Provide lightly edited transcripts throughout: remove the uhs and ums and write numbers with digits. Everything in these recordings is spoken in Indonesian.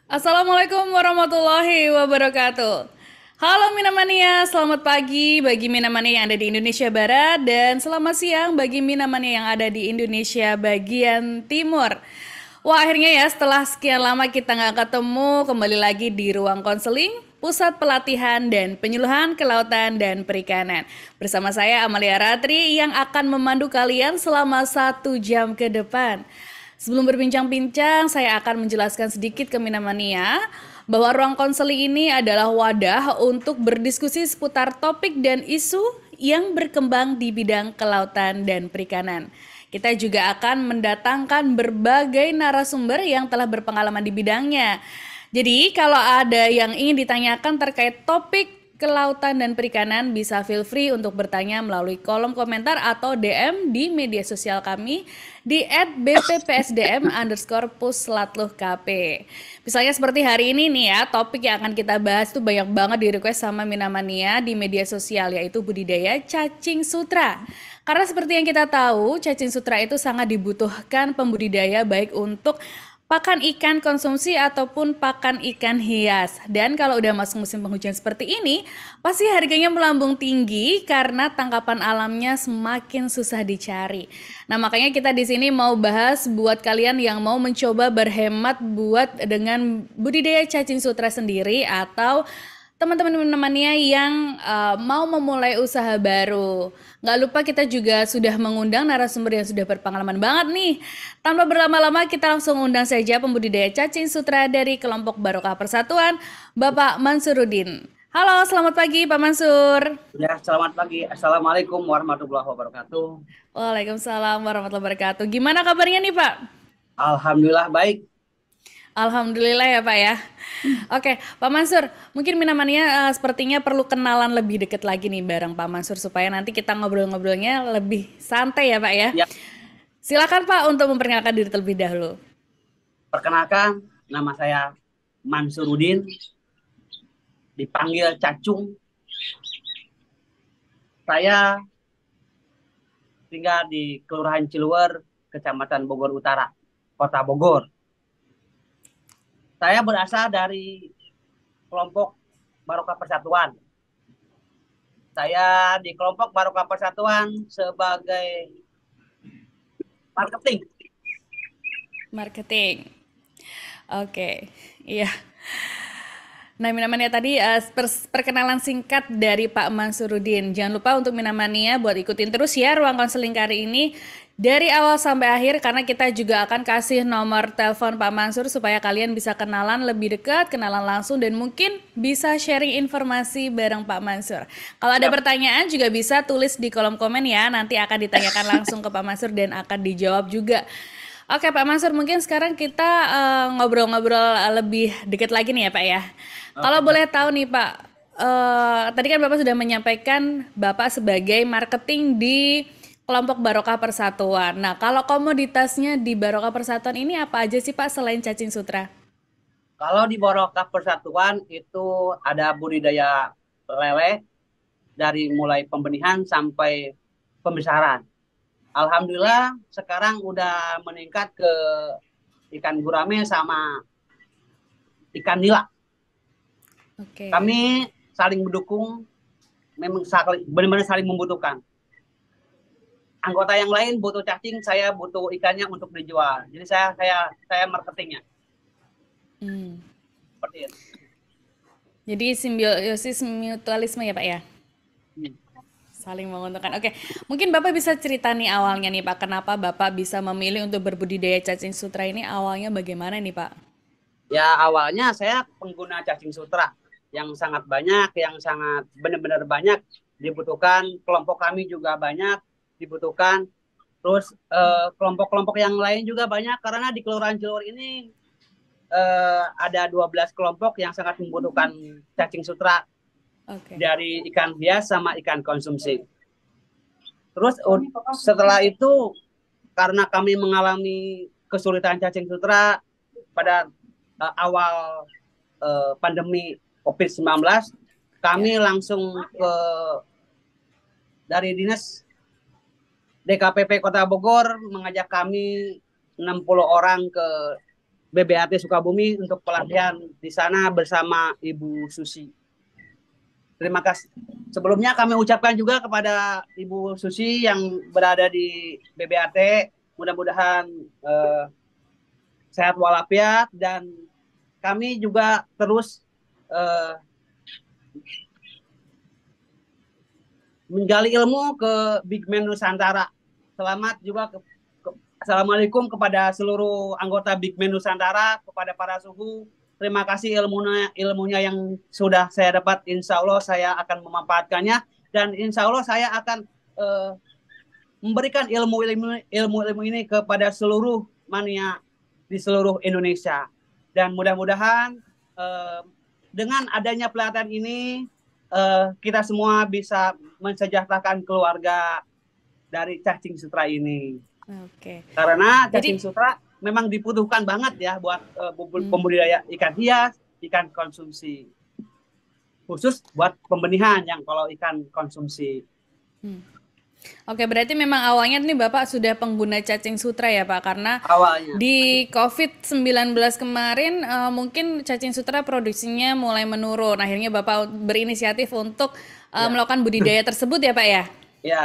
Assalamualaikum warahmatullahi wabarakatuh. Halo Minamania, selamat pagi bagi Minamania yang ada di Indonesia Barat dan selamat siang bagi Minamania yang ada di Indonesia bagian Timur. Wah akhirnya ya setelah sekian lama kita nggak ketemu kembali lagi di ruang konseling, pusat pelatihan dan penyuluhan kelautan dan perikanan. Bersama saya Amalia Ratri yang akan memandu kalian selama 1 jam ke depan. Sebelum berbincang-bincang, saya akan menjelaskan sedikit ke Minamania bahwa ruang konseling ini adalah wadah untuk berdiskusi seputar topik dan isu yang berkembang di bidang kelautan dan perikanan. Kita juga akan mendatangkan berbagai narasumber yang telah berpengalaman di bidangnya. Jadi, kalau ada yang ingin ditanyakan terkait topik kelautan dan perikanan, bisa feel free untuk bertanya melalui kolom komentar atau DM di media sosial kami di @bppsdm_puslatluhkp. Misalnya seperti hari ini nih ya, topik yang akan kita bahas tuh banyak banget di request sama Minamania di media sosial, yaitu budidaya cacing sutra. Karena seperti yang kita tahu, cacing sutra itu sangat dibutuhkan pembudidaya baik untuk pakan ikan konsumsi ataupun pakan ikan hias. Dan kalau udah masuk musim penghujan seperti ini, pasti harganya melambung tinggi karena tangkapan alamnya semakin susah dicari. Nah, makanya kita di sini mau bahas buat kalian yang mau mencoba berhemat buat dengan budidaya cacing sutra sendiri atau teman-teman-temannya yang mau memulai usaha baru. Nggak lupa kita juga sudah mengundang narasumber yang sudah berpengalaman banget nih. Tanpa berlama-lama kita langsung undang saja pembudidaya cacing sutra dari kelompok Barokah Persatuan, Bapak Mansurudin. Halo, selamat pagi Pak Mansur. Ya, selamat pagi. Assalamualaikum warahmatullahi wabarakatuh. Waalaikumsalam warahmatullahi wabarakatuh. Gimana kabarnya nih Pak? Alhamdulillah baik. Alhamdulillah ya Pak ya. Oke, Pak Mansur, mungkin Minamania sepertinya perlu kenalan lebih dekat lagi nih bareng Pak Mansur supaya nanti kita ngobrol-ngobrolnya lebih santai ya Pak ya. Ya, Silakan Pak untuk memperkenalkan diri terlebih dahulu. perkenalkan nama saya Mansurudin, dipanggil Cacung. Saya tinggal di Kelurahan Ciluwer, Kecamatan Bogor Utara, Kota Bogor. Saya berasal dari kelompok Barokah Persatuan. Saya di kelompok Barokah Persatuan sebagai marketing. Marketing. Oke, iya. Nah, Minamania tadi perkenalan singkat dari Pak Mansurudin. Jangan lupa untuk Minamania buat ikutin terus ya ruang konseling kali ini dari awal sampai akhir karena kita juga akan kasih nomor telepon Pak Mansur supaya kalian bisa kenalan lebih dekat, kenalan langsung dan mungkin bisa sharing informasi bareng Pak Mansur. Kalau ada Ya, pertanyaan juga bisa tulis di kolom komen ya, nanti akan ditanyakan langsung ke Pak Mansur dan akan dijawab juga. Oke Pak Mansur, mungkin sekarang kita ngobrol-ngobrol lebih dekat lagi nih ya Pak ya. Kalau oke. boleh tahu nih Pak, tadi kan Bapak sudah menyampaikan Bapak sebagai marketing di kelompok Barokah Persatuan. Nah, kalau komoditasnya di Barokah Persatuan ini apa aja sih Pak selain cacing sutra? Kalau di Barokah Persatuan itu ada budidaya lele, dari mulai pembenihan sampai pembesaran. Alhamdulillah sekarang udah meningkat ke ikan gurame sama ikan nila. Oke. Kami saling mendukung, memang benar-benar saling membutuhkan. Anggota yang lain butuh cacing, saya butuh ikannya untuk dijual. Jadi saya marketingnya Hmm. seperti itu. Jadi simbiosis mutualisme ya Pak ya? Hmm. Saling menguntungkan. Oke, mungkin Bapak bisa cerita nih awalnya nih Pak, kenapa Bapak bisa memilih untuk berbudidaya cacing sutra ini awalnya bagaimana nih Pak? Ya awalnya saya pengguna cacing sutra yang sangat banyak, yang sangat benar-benar banyak dibutuhkan. Kelompok kami juga banyak dibutuhkan. Terus kelompok-kelompok yang lain juga banyak karena di Kelurahan Cilur ini ada 12 kelompok yang sangat membutuhkan cacing sutra Oke. dari ikan hias sama ikan konsumsi. Terus setelah itu karena kami mengalami kesulitan cacing sutra pada awal pandemi COVID-19, Ya. kami langsung ke dari dinas DKPP Kota Bogor mengajak kami 60 orang ke BBAT Sukabumi untuk pelatihan di sana bersama Ibu Susi. Terima kasih. Sebelumnya kami ucapkan juga kepada Ibu Susi yang berada di BBAT, mudah-mudahan sehat walafiat, dan kami juga terus eh, menggali ilmu ke Big Man Nusantara. Selamat juga Assalamualaikum kepada seluruh anggota Big Man Nusantara, kepada para suhu. Terima kasih ilmunya yang sudah saya dapat. Insya Allah saya akan memanfaatkannya, dan insya Allah saya akan memberikan ilmu ini kepada seluruh mania di seluruh Indonesia. Dan mudah-mudahan dengan adanya pelatihan ini kita semua bisa mensejahterakan keluarga dari cacing sutra ini. Oke. Karena cacing sutra memang dibutuhkan banget ya buat pembudidaya ikan hias, ikan konsumsi. Khusus buat pembenihan yang kalau ikan konsumsi. Oke, berarti memang awalnya nih Bapak sudah pengguna cacing sutra ya Pak, karena awalnya di COVID-19 kemarin mungkin cacing sutra produksinya mulai menurun. Akhirnya Bapak berinisiatif untuk melakukan budidaya tersebut ya Pak ya? Ya,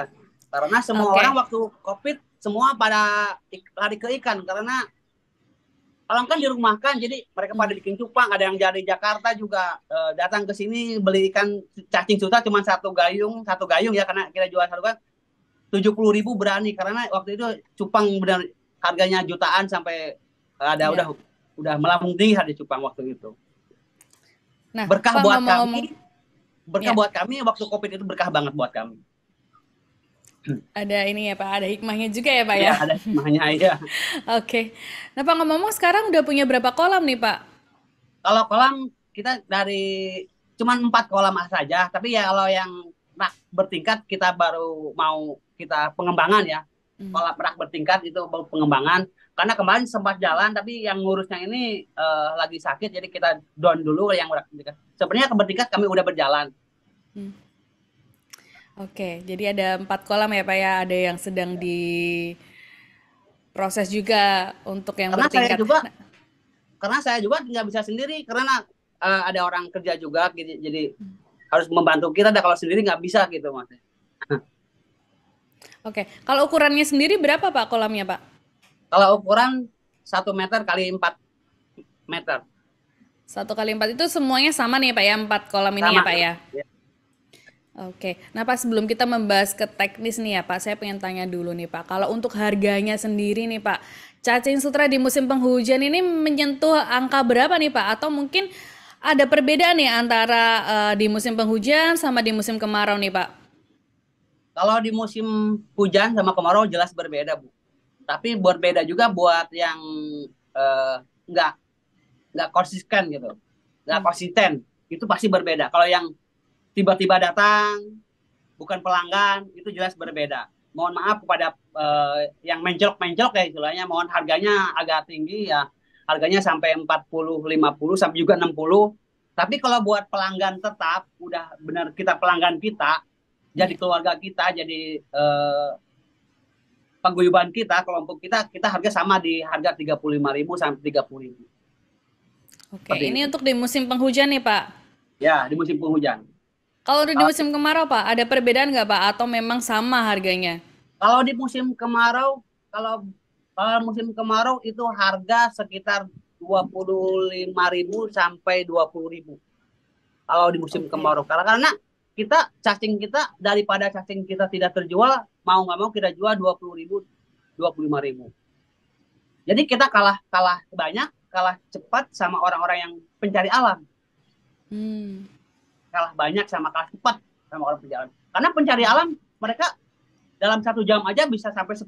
karena semua orang waktu COVID semua pada lari ke ikan, karena orang kan dirumahkan, jadi mereka pada bikin cupang. Ada yang dari Jakarta juga datang ke sini beli ikan cacing sutra cuma satu gayung ya, karena kita jual satu kan 70.000 berani, karena waktu itu cupang benar harganya jutaan, sampai ada udah melambung tinggi harga cupang waktu itu. Nah, berkah buat kami, buat kami waktu COVID itu berkah banget buat kami. Ada ini ya Pak, ada hikmahnya juga ya Pak ya? Ada hikmahnya ya. Oke. Nah Pak, ngomong-ngomong sekarang udah punya berapa kolam nih Pak? Kalau kolam kita dari cuman 4 kolam saja, tapi ya kalau yang rak bertingkat kita baru mau kita pengembangan ya. Kolam rak bertingkat itu baru pengembangan, karena kemarin sempat jalan tapi yang ngurusnya ini lagi sakit, jadi kita down dulu yang rak bertingkat. Sebenarnya ke bertingkat kami udah berjalan. Oke, jadi ada 4 kolam ya Pak ya, ada yang sedang diproses juga untuk yang bertingkat. Karena saya juga nggak bisa sendiri, karena ada orang kerja juga, jadi harus membantu kita. Kalau sendiri nggak bisa gitu Mas. Oke, kalau ukurannya sendiri berapa Pak kolamnya Pak? Kalau ukuran 1 meter kali 4 meter. 1 kali 4 itu semuanya sama nih Pak ya, 4 kolam ini sama, ya Pak ya? Oke, nah Pak, sebelum kita membahas ke teknis nih ya Pak, saya pengen tanya dulu nih Pak, kalau untuk harganya sendiri nih Pak, cacing sutra di musim penghujan ini menyentuh angka berapa nih Pak? Atau mungkin ada perbedaan nih antara di musim penghujan sama di musim kemarau nih Pak? Kalau di musim hujan sama kemarau jelas berbeda Bu. Tapi berbeda juga buat yang nggak konsisten gitu, nggak konsisten, itu pasti berbeda. Kalau yang tiba-tiba datang, bukan pelanggan, itu jelas berbeda. Mohon maaf kepada yang mencolok-mencolok ya istilahnya, mohon harganya agak tinggi ya. Harganya sampai 40, 50, sampai juga 60. Tapi kalau buat pelanggan tetap, udah benar kita pelanggan kita, jadi keluarga kita, jadi paguyuban kita, kelompok kita harga sama di harga 35.000 sampai 30.000. Oke, ini itu untuk di musim penghujan nih Pak? Ya, di musim penghujan. Kalau di musim kemarau Pak, ada perbedaan nggak Pak? Atau memang sama harganya? Kalau di musim kemarau, kalau musim kemarau itu harga sekitar 25.000 sampai 20.000. Kalau di musim kemarau, karena cacing kita daripada cacing kita tidak terjual, mau nggak mau kita jual 20.000, 25.000. Jadi kita kalah banyak, kalah cepat sama orang-orang yang pencari alam. Kalah banyak sama kalah cepat sama orang pencari alam. Karena pencari alam mereka dalam 1 jam aja bisa sampai 10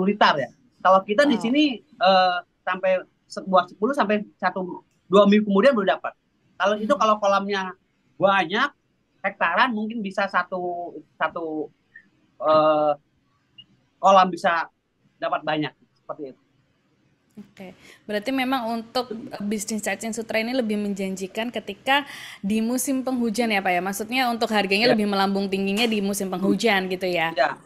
liter ya. Kalau kita di sini sampai buat 10 sampai 1-2 minggu kemudian baru dapat. Kalau itu kalau kolamnya banyak hektaran, mungkin bisa satu kolam bisa dapat banyak seperti itu. Oke, berarti memang untuk bisnis cacing sutra ini lebih menjanjikan ketika di musim penghujan ya Pak ya? Maksudnya untuk harganya lebih melambung tingginya di musim penghujan gitu ya? Ya.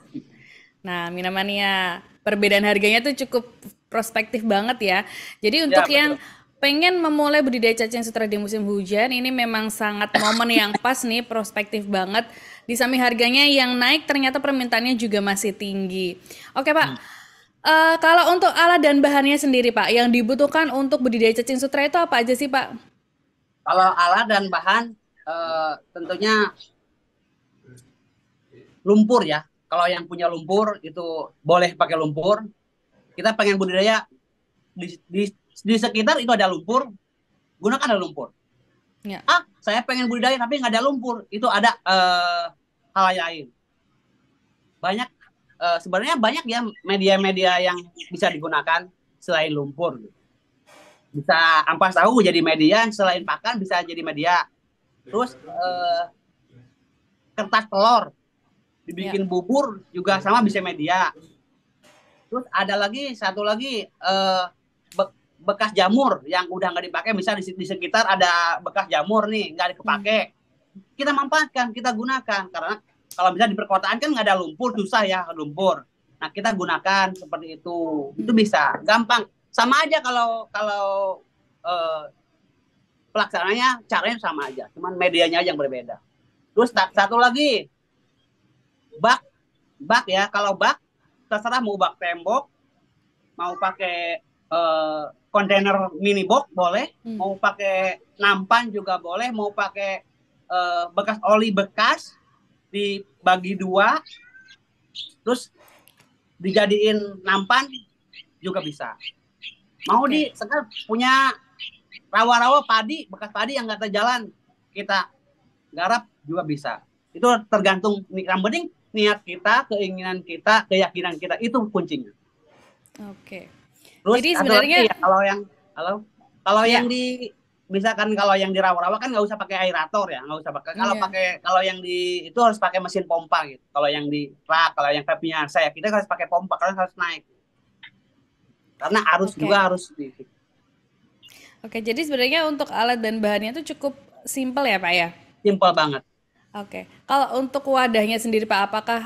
Nah, Minamania, perbedaan harganya tuh cukup prospektif banget ya. Jadi Ya, untuk yang betul. pengen memulai budidaya cacing sutra di musim hujan, ini memang sangat momen yang pas nih, prospektif banget. Di samping harganya yang naik, ternyata permintaannya juga masih tinggi. Oke Pak, Hmm. kalau untuk alat dan bahannya sendiri Pak, yang dibutuhkan untuk budidaya cacing sutra itu apa aja sih Pak? Kalau alat dan bahan tentunya lumpur ya. Kalau yang punya lumpur itu boleh pakai lumpur. Kita pengen budidaya di sekitar itu ada lumpur, gunakan ada lumpur. Ya, Saya pengen budidaya tapi nggak ada lumpur, itu ada hal lain. Banyak sebenarnya banyak ya media-media yang bisa digunakan selain lumpur. Bisa ampas tahu jadi media, selain pakan bisa jadi media. Terus kertas telur ya, dibikin bubur juga sama bisa media. Terus ada lagi satu lagi bekas jamur yang udah nggak dipakai, misal di sekitar ada bekas jamur nih nggak dipakai, kita manfaatkan, kita gunakan, karena kalau bisa di perkotaan kan nggak ada lumpur, susah ya lumpur. Nah kita gunakan seperti itu bisa gampang, sama aja kalau kalau eh, pelaksananya caranya sama aja, cuman medianya aja yang berbeda. Terus satu lagi bak, bak ya, kalau bak terserah mau bak tembok, mau pakai kontainer mini box boleh, hmm, mau pakai nampan juga boleh, mau pakai bekas oli bekas dibagi dua, terus dijadiin nampan juga bisa. Mau oke. di sekarang punya rawa-rawa padi, bekas padi yang nggak terjalan, kita garap juga bisa. Itu tergantung, yang penting niat kita, keinginan kita, keyakinan kita, itu kuncinya. Oke. Terus Jadi satu lagi sebenarnya ya, kalau yang ya, di misalkan kalau yang di rawa-rawa kan nggak usah pakai aerator ya, nggak usah pakai, ya. kalau yang di itu harus pakai mesin pompa gitu. Kalau yang di rak, kalau yang punya saya, kita harus pakai pompa karena harus naik, karena arus juga Oke. harus di Oke, jadi sebenarnya untuk alat dan bahannya itu cukup simpel ya, Pak ya? simpel banget. Oke. Kalau untuk wadahnya sendiri, Pak, apakah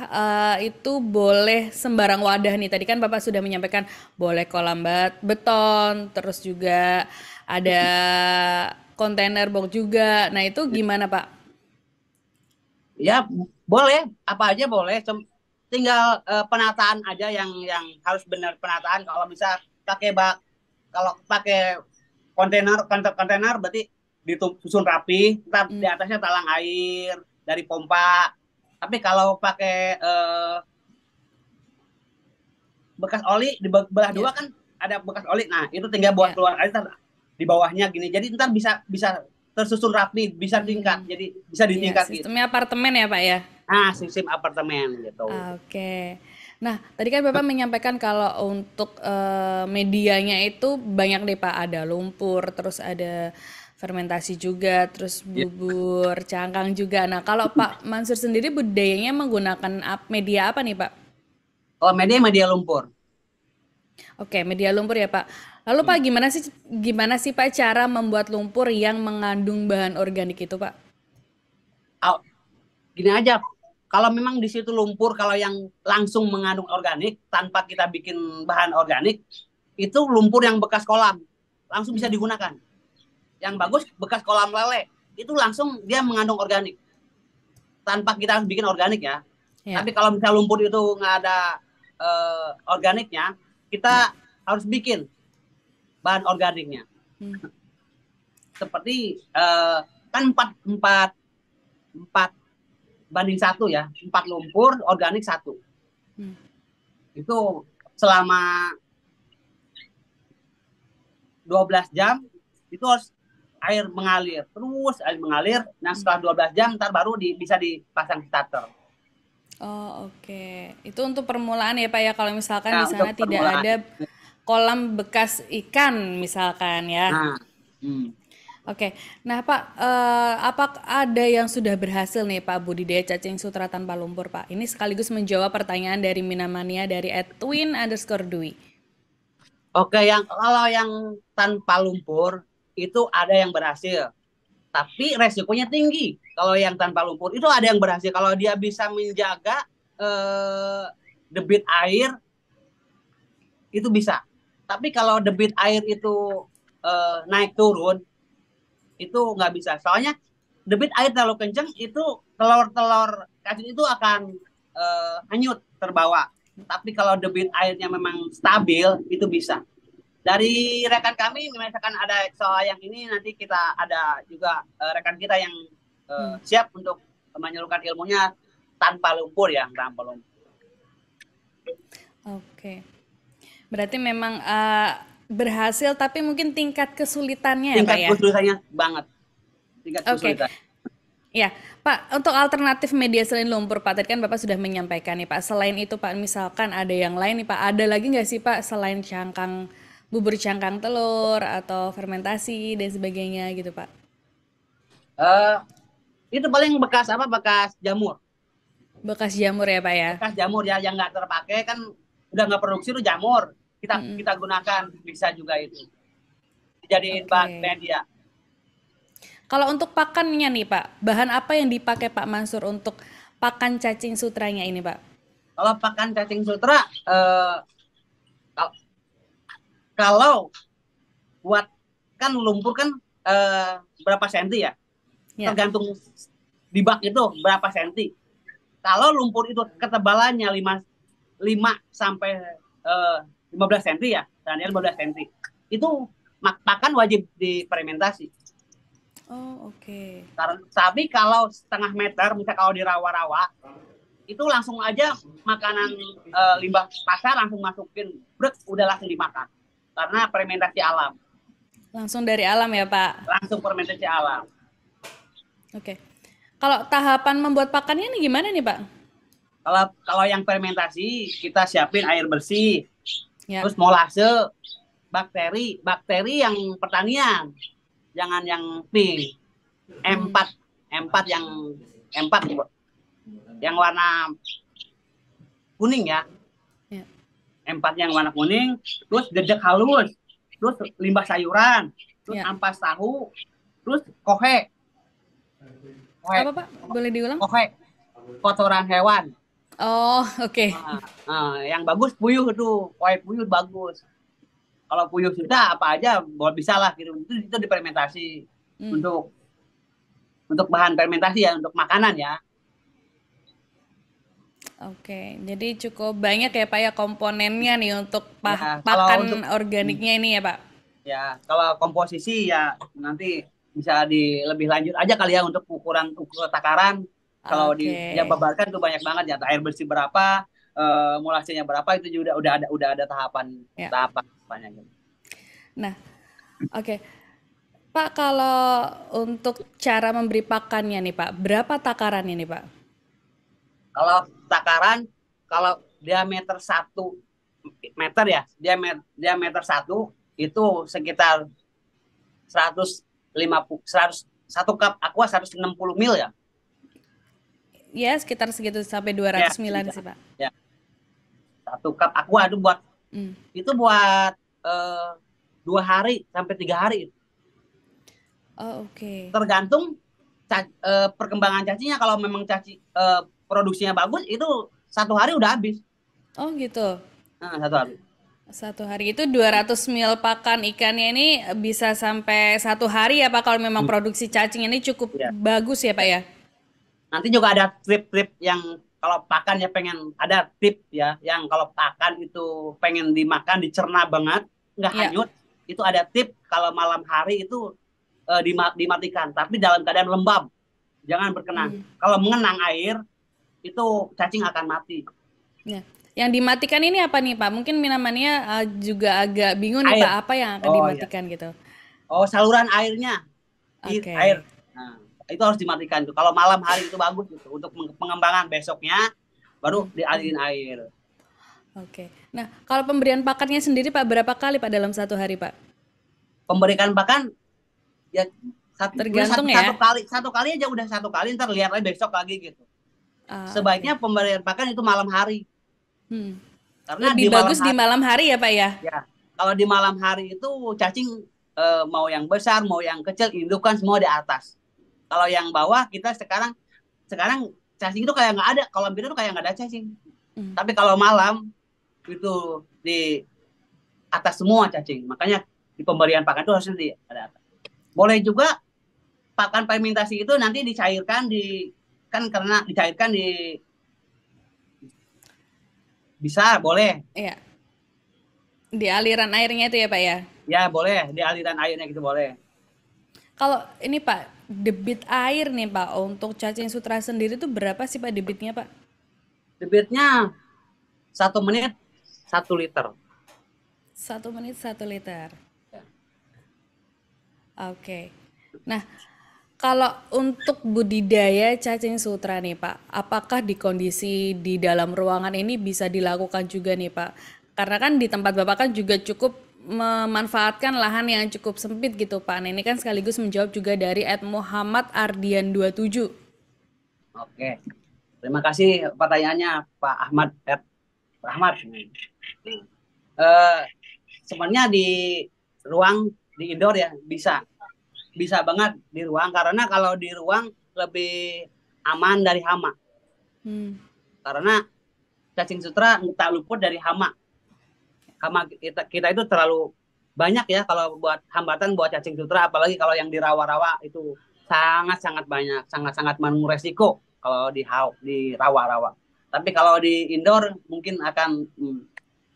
itu boleh sembarang wadah nih? Tadi kan Bapak sudah menyampaikan boleh kolam beton, terus juga ada kontainer box juga. Nah, itu gimana, Pak? Ya boleh, apa aja boleh, tinggal penataan aja yang harus benar penataan. Kalau bisa pakai bak, kalau pakai kontainer berarti disusun rapi, ntar di Hmm, atasnya talang air dari pompa. Tapi kalau pakai bekas oli di belah ya, dua kan ada bekas oli, nah itu tinggal buat ya. keluar air di bawahnya gini, jadi ntar bisa bisa tersusun rapi, bisa tingkat, Hmm, jadi bisa ya, ditingkat gitu. sistemnya apartemen ya, Pak ya? Nah sistem apartemen gitu. Oke. Nah, tadi kan Bapak menyampaikan kalau untuk medianya itu banyak nih Pak, ada lumpur, terus ada fermentasi juga, terus Ya. bubur cangkang juga. Nah, kalau Pak Mansur sendiri budayanya menggunakan media apa nih Pak? Kalau media lumpur. Oke, media lumpur ya Pak. Lalu Pak, gimana sih Pak cara membuat lumpur yang mengandung bahan organik itu Pak? Gini aja, kalau memang di situ lumpur, kalau yang langsung mengandung organik tanpa kita bikin bahan organik, itu lumpur yang bekas kolam langsung bisa digunakan. Yang bagus bekas kolam lele, itu langsung dia mengandung organik tanpa kita harus bikin organik ya. Ya, Tapi kalau misalnya lumpur itu nggak ada organiknya, ya. kita harus bikin bahan organiknya. Hmm, Seperti kan empat empat empat banding satu ya, 4 lumpur organik satu. hmm. Itu selama 12 jam itu harus air mengalir, terus air mengalir. Nah setelah 12 jam ntar baru bisa dipasang starter. Oh, oke. Itu untuk permulaan ya, Pak ya. Kalau misalkan di Nah untuk sana tidak permulaan. ada kolam bekas ikan misalkan ya. Nah, hmm. Oke. Nah, Pak, apa ada yang sudah berhasil nih Pak budidaya cacing sutra tanpa lumpur, Pak? Ini sekaligus menjawab pertanyaan dari Minamania dari @twin_dwi. Oke, yang kalau yang tanpa lumpur itu ada yang berhasil, tapi resikonya tinggi. Kalau yang tanpa lumpur itu ada yang berhasil kalau dia bisa menjaga debit air, itu bisa. Tapi kalau debit air itu naik turun, itu nggak bisa. Soalnya debit air terlalu kenceng, itu telur-telur cacing itu akan hanyut terbawa. Tapi kalau debit airnya memang stabil, itu bisa. Dari rekan kami, misalkan ada soal yang ini, nanti kita ada juga rekan kita yang Hmm. siap untuk menyalurkan ilmunya tanpa lumpur ya, tanpa lumpur. Oke. Berarti memang berhasil, tapi mungkin tingkat kesulitannya ya Pak Tingkat ya? kesulitannya banget, tingkat Oke. kesulitan. Ya, Pak, untuk alternatif media selain lumpur, Pak, tadi kan Bapak sudah menyampaikan nih, Pak. Selain itu, Pak, misalkan ada yang lain nih, Pak. Ada lagi nggak sih, Pak, selain cangkang, bubur cangkang telur, atau fermentasi, dan sebagainya gitu, Pak? Eh, itu paling bekas apa? Bekas jamur. Bekas jamur ya, Pak ya? Bekas jamur ya yang nggak terpakai kan udah nggak produksi itu jamur. Kita Mm-mm. kita gunakan bisa juga itu. Dijadiin bahan Oke. media. Kalau untuk pakannya nih, Pak, bahan apa yang dipakai Pak Mansur untuk pakan cacing sutranya ini, Pak? Kalau pakan cacing sutra, kalau buat kan lumpur kan eh, berapa senti ya? Ya. Tergantung di bak itu berapa senti. Kalau lumpur itu ketebalannya 5 sampai 15 cm ya, tandanya 15 cm. Itu pakan wajib difermentasi. Oh, oke. Karena tapi kalau setengah meter, misalnya kalau di rawa-rawa, itu langsung aja makanan limbah pasar langsung masukin, brek, udah langsung dimakan. Karena fermentasi alam, Langsung dari alam ya, Pak? langsung fermentasi alam. Oke. Kalau tahapan membuat pakannya nih gimana nih, Pak? Kalau kalau yang fermentasi, kita siapin air bersih, Ya. terus molase, bakteri yang pertanian, jangan yang pink. Hmm. M4, M4 M4 yang warna kuning ya. Ya. M4 yang warna kuning, terus dedek halus, terus limbah sayuran, terus Ya. ampas tahu, terus kohe, kohe, Apa, Pak? Boleh diulang? kohe, kotoran hewan. Oh, oke. Yang bagus puyuh itu, kohe puyuh bagus. Kalau puyuh sudah apa aja bisa lah gitu. Itu difermentasi Hmm. untuk bahan fermentasi ya, untuk makanan ya. Oke, jadi cukup banyak ya Pak ya komponennya nih untuk Ya, kalau untuk pakan organiknya ini ya Pak. ya kalau komposisi ya nanti bisa lebih lanjut aja kali ya untuk ukur takaran. Kalau Oke. dijabarkan tuh banyak banget ya, air bersih berapa, molasenya berapa, itu juga udah ada Ya. tahapannya gitu. Nah, oke. Pak, kalau untuk cara memberi pakannya nih Pak, berapa takarannya nih Pak? Kalau takaran, kalau diameter 1 meter ya, diameter 1 itu sekitar 150 100, 1 cup aqua 160 ml ya. Ya, sekitar segitu sampai Ya, 200 milan sekitar. sih Pak. Ya, 1 cup aqua itu buat Hmm. eh, 2 hari sampai 3 hari. Oh, oke. Tergantung perkembangan cacingnya. Kalau memang produksinya bagus, itu 1 hari udah habis. Oh, gitu. 1 hari. Satu hari itu 200 mil pakan ikannya ini bisa sampai 1 hari ya Pak kalau memang produksi cacing ini cukup Ya. bagus ya Pak ya? Nanti juga ada trip-trip yang kalau pakan ya pengen ada tip ya, yang kalau pakan itu pengen dimakan dicerna banget, nggak Ya. hanyut, itu ada tip kalau malam hari itu dimatikan, tapi dalam keadaan lembab, jangan berkenang. Kalau mengenang air itu cacing akan mati. Ya. Yang dimatikan ini apa nih Pak? Mungkin Minamania juga agak bingung nih Air. Pak, apa yang akan Oh ya. dimatikan gitu? Oh, saluran airnya, Oke. air. Nah, itu harus dimatikan tuh. Kalau malam hari itu bagus gitu untuk pengembangan besoknya, baru dialirin air. Oke. Nah, kalau pemberian pakannya sendiri Pak, berapa kali Pak dalam 1 hari Pak? Pemberikan pakan ya Tergantung satu ya. kali, satu kali aja, udah satu kali, ntar lihat lagi besok lagi gitu. Sebaiknya Oke. pemberian pakan itu malam hari, karena Lebih di malam bagus di hari malam hari ya Pak ya? ya, kalau di malam hari itu cacing mau yang besar mau yang kecil indukan semua di atas. Kalau yang bawah kita sekarang sekarang cacing itu kayak nggak ada, kolam kita tuh kayak nggak ada cacing. Tapi kalau malam itu di atas semua cacing. Makanya di pemberian pakan itu harusnya ada atas. Boleh juga pakan fermentasi itu nanti dicairkan kan karena dicairkan bisa boleh. Iya. Di aliran airnya itu ya Pak ya. Ya boleh di aliran airnya gitu boleh. Kalau ini Pak, debit air nih Pak untuk cacing sutra sendiri itu berapa sih Pak debitnya Pak? Debitnya 1 menit 1 liter. 1 menit 1 liter. Ya. Oke. Nah, kalau untuk budidaya cacing sutra nih Pak, apakah di kondisi di dalam ruangan ini bisa dilakukan juga nih Pak? Karena kan di tempat Bapak kan juga cukup memanfaatkan lahan yang cukup sempit gitu Pak. Nah, ini kan sekaligus menjawab juga dari Muhammad Ardian 27. Oke. Terima kasih pertanyaannya Pak Ahmad. Pak Ahmad. Sebenarnya di ruang di indoor ya bisa banget di ruang karena kalau di ruang lebih aman dari hama. Karena cacing sutra tak luput dari hama. Hama kita itu terlalu banyak ya kalau buat hambatan buat cacing sutra, apalagi kalau yang di rawa-rawa itu sangat-sangat banyak, sangat-sangat mengandung resiko kalau di rawa-rawa. Tapi kalau di indoor mungkin akan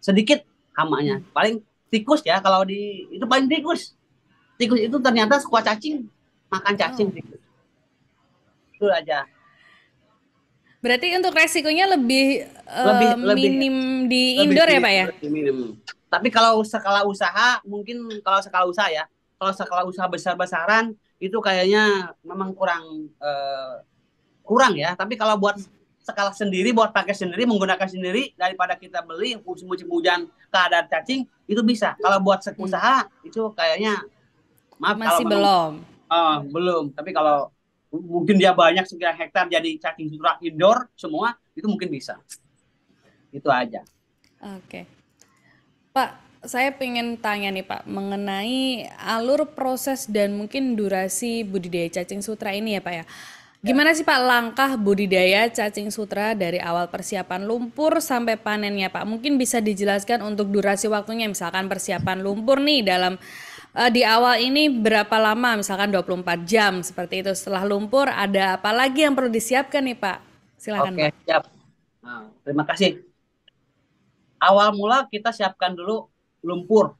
sedikit hamanya. Paling tikus ya, kalau itu paling tikus. Tikus itu ternyata suka cacing, makan cacing tikus. Itu aja. Berarti untuk resikonya lebih minim di indoor ya Pak ya? Minim. Tapi kalau skala usaha, mungkin kalau skala usaha ya, kalau skala usaha besar-besaran itu kayaknya memang kurang ya. Tapi kalau buat skala sendiri, buat pakai sendiri, menggunakan sendiri, daripada kita beli musim hujan keadaan cacing, itu bisa. Kalau buat usaha, itu kayaknya, maaf masih kalau belum. Belum. Tapi kalau mungkin dia banyak sekian hektar jadi cacing sutra indoor semua, itu mungkin bisa. Itu aja. Oke. Pak, saya pengen tanya nih Pak, mengenai alur proses dan mungkin durasi budidaya cacing sutra ini ya Pak ya. Gimana sih Pak langkah budidaya cacing sutra dari awal persiapan lumpur sampai panennya Pak? Mungkin bisa dijelaskan untuk durasi waktunya, misalkan persiapan lumpur nih di awal ini berapa lama, misalkan 24 jam seperti itu. Setelah lumpur ada apa lagi yang perlu disiapkan nih Pak? Silakan Oke, Pak. siap. Nah, terima kasih. Awal mula kita siapkan dulu lumpur.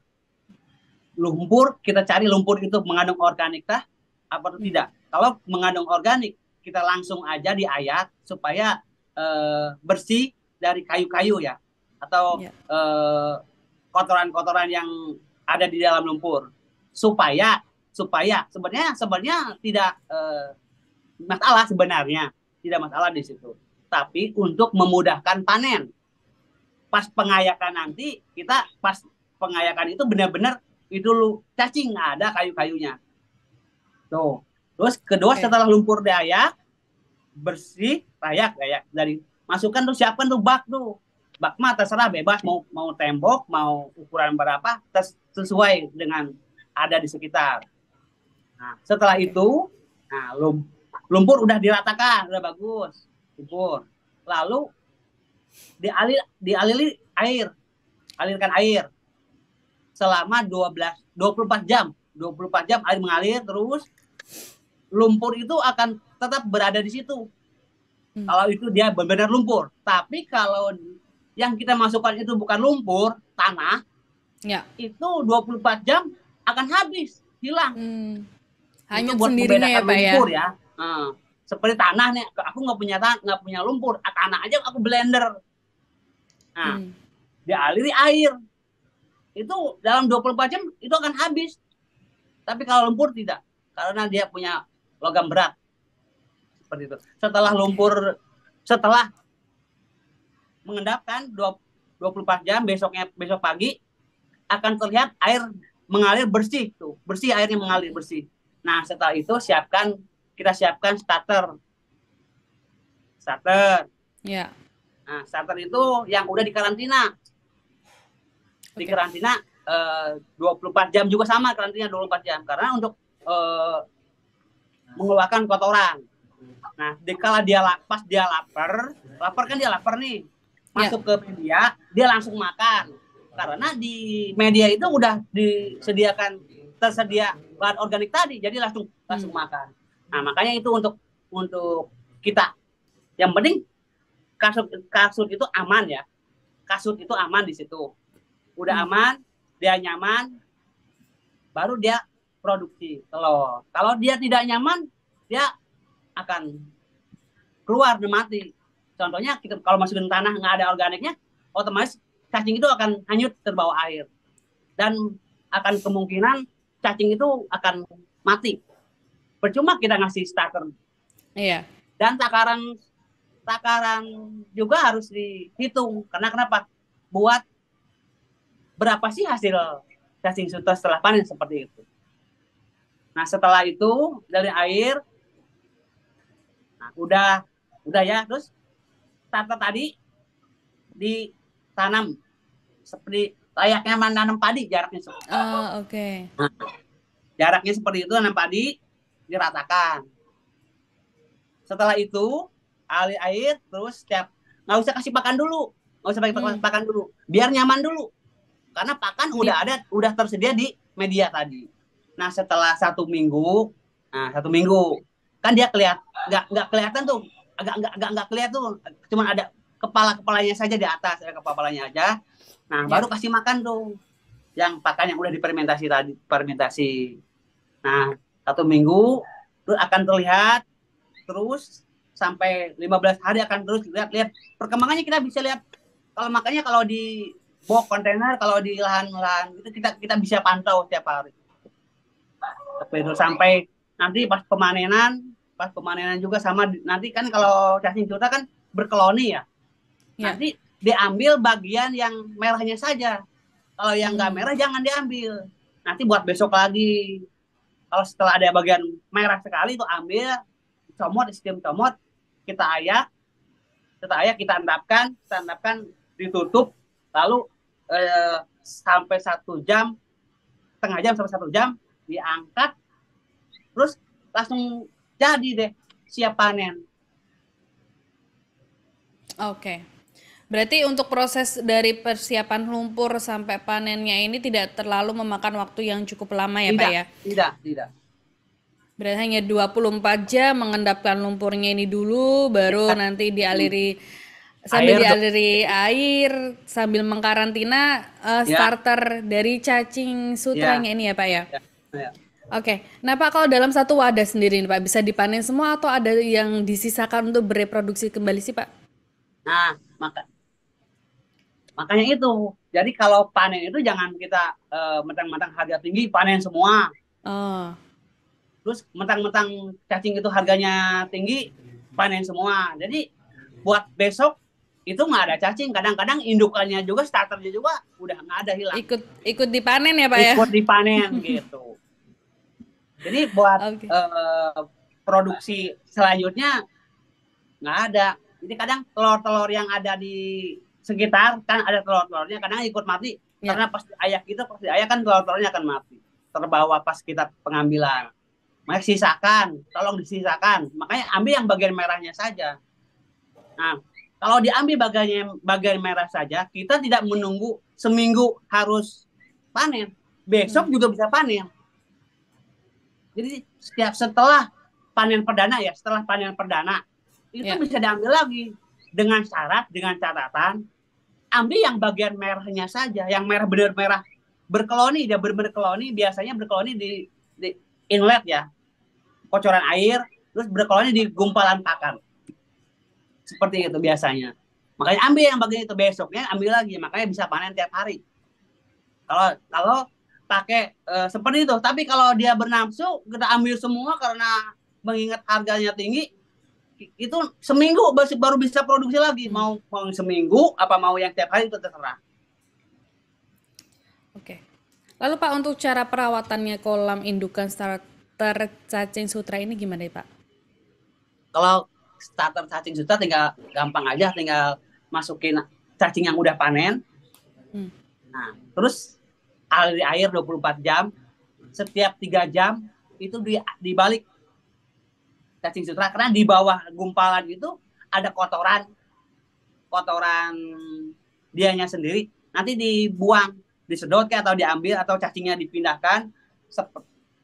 Lumpur, kita cari lumpur itu mengandung organik kah apa tidak. Kalau mengandung organik, kita langsung aja diayak supaya bersih dari kayu-kayu ya. Atau kotoran-kotoran yang ada di dalam lumpur. Supaya sebenarnya tidak masalah sebenarnya. Tidak masalah di situ. Tapi untuk memudahkan panen. Pas pengayakan nanti, pas pengayakan itu benar-benar itu cacing nggak ada kayu-kayunya. Tuh. Terus kedua setelah lumpur diayak, bersih, layak dari masukkan tuh siapkan tuh bak tuh. Bak mah terserah bebas mau tembok, mau ukuran berapa, sesuai dengan ada di sekitar. Nah, setelah itu, nah lumpur udah diratakan, udah bagus. Lumpur. Lalu alirkan air selama 24 jam air mengalir terus, lumpur itu akan tetap berada di situ. Kalau itu dia benar-benar lumpur. Tapi kalau yang kita masukkan itu bukan lumpur, tanah, itu 24 jam akan habis, hilang. Hanyut sendirinya ya Pak lumpur, ya. Seperti tanah nih, aku nggak punya lumpur, tanah aja aku blender. Nah, dialiri air. Itu dalam 24 jam itu akan habis. Tapi kalau lumpur tidak, karena dia punya logam berat. Seperti itu. Setelah mengendapkan 24 jam, besok pagi akan terlihat air mengalir bersih tuh. Bersih, airnya mengalir bersih. Nah, setelah itu kita siapkan starter. Ya. Nah, starter itu yang udah dikarantina. Di karantina 24 jam juga sama, karantina 24 jam. Karena untuk mengeluarkan kotoran. Nah, dikala pas dia lapar kan dia lapar nih. Masuk ke dia langsung makan. Karena di media itu udah tersedia bahan organik tadi, jadi langsung makan. Nah, makanya itu untuk kita. Yang penting kasut itu aman ya. Kasut itu aman di situ. Udah aman, dia nyaman, baru dia produksi telur. Kalau dia tidak nyaman, dia akan keluar dan mati. Contohnya kita kalau masukin tanah nggak ada organiknya, otomatis cacing itu akan hanyut terbawa air dan akan kemungkinan cacing itu akan mati. Percuma kita ngasih starter. Iya. Dan takaran juga harus dihitung. Karena kenapa? Buat berapa sih hasil cacing sutra setelah panen seperti itu. Nah, setelah itu dari air, nah, udah ya, terus starter tadi ditanam seperti layaknya menanam padi, jaraknya seperti itu. Oke. Nah, jaraknya seperti itu, tanam padi diratakan. Setelah itu air terus nggak usah kasih pakan dulu, nggak usah pakai pakan dulu, biar nyaman dulu. Karena pakan udah tersedia di media tadi. Nah, setelah 1 minggu, kan dia nggak kelihatan tuh, agak kelihatan tuh, cuma ada kepalanya saja di atas, ada kepalanya aja. Nah, baru kasih makan tuh yang pakan yang udah difermentasi tadi, fermentasi. Nah, 1 minggu terus akan terlihat terus sampai 15 hari akan terus lihat perkembangannya. Kita bisa lihat kalau makanya kalau di box kontainer, kalau di lahan-lahan itu kita bisa pantau setiap hari. Sampai nanti pas pemanenan juga sama. Nanti kan kalau cacing sutra kan berkoloni ya. Nanti diambil bagian yang merahnya saja. Kalau yang nggak merah jangan diambil. Nanti buat besok lagi. Kalau setelah ada bagian merah sekali itu ambil, sistem comot, kita ayak, kita endapkan, ditutup, lalu sampai 1 jam, setengah jam sampai 1 jam, diangkat, terus langsung jadi deh, siap panen. Oke. Berarti untuk proses dari persiapan lumpur sampai panennya ini tidak terlalu memakan waktu yang cukup lama ya, Pak ya? Tidak. Berarti hanya 24 jam mengendapkan lumpurnya ini dulu, baru nanti dialiri air sambil mengkarantina starter dari cacing sutranya ini ya, Pak ya? Ya. Oke. Nah, Pak, kalau dalam satu wadah sendiri nih, Pak, bisa dipanen semua atau ada yang disisakan untuk bereproduksi kembali sih, Pak? Nah, makanya itu. Jadi kalau panen itu jangan kita mentang-mentang harga tinggi panen semua. Terus mentang-mentang cacing itu harganya tinggi panen semua. Jadi buat besok itu nggak ada cacing. Kadang-kadang indukannya juga, starternya juga udah nggak ada, hilang. Ikut dipanen ya, Pak ya? Ikut dipanen gitu. Jadi buat produksi selanjutnya nggak ada. Jadi kadang telur-telur yang ada di sekitar kan ada telur-telurnya kadang ikut mati karena pas diayak kan telur-telurnya akan mati, terbawa pas kita pengambilan. Makanya sisakan, tolong disisakan. Makanya ambil yang bagian merahnya saja. Nah, kalau diambil bagian merah saja, kita tidak menunggu seminggu harus panen. Besok juga bisa panen. Jadi setelah panen perdana itu bisa diambil lagi dengan catatan ambil yang bagian merahnya saja, yang merah benar merah berkeloni, dia benar keloni, biasanya berkeloni di inlet ya, kocoran air, terus berkeloni di gumpalan pakan, seperti itu biasanya. Makanya ambil yang bagian itu, besoknya ambil lagi, makanya bisa panen tiap hari. Kalau pakai seperti itu. Tapi kalau dia bernafsu, kita ambil semua karena mengingat harganya tinggi, itu seminggu baru bisa produksi lagi. Mau seminggu apa mau yang tiap hari itu terserah. Oke. Lalu Pak, untuk cara perawatannya kolam indukan starter cacing sutra ini gimana ya Pak? Kalau starter cacing sutra tinggal gampang aja, tinggal masukin cacing yang udah panen. Nah, terus aliri air 24 jam. Setiap 3 jam itu dibalik cacing sutra, karena di bawah gumpalan itu ada kotoran dianya sendiri. nanti dibuang, disedot kayak atau diambil atau cacingnya dipindahkan.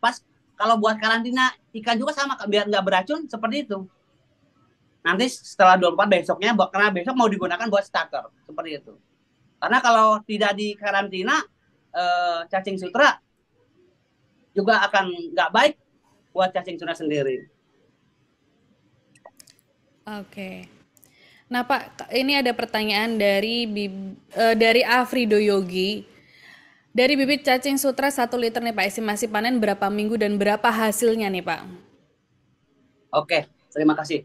Pas kalau buat karantina ikan juga sama, biar nggak beracun seperti itu. Nanti setelah 24 besoknya, karena besok mau digunakan buat starter seperti itu. Karena kalau tidak di karantina, cacing sutra juga akan nggak baik buat cacing sutra sendiri. Oke. Nah Pak, ini ada pertanyaan dari Afrido Yogi. Dari bibit cacing sutra 1 liter nih Pak, estimasi panen berapa minggu dan berapa hasilnya nih Pak? Oke, terima kasih.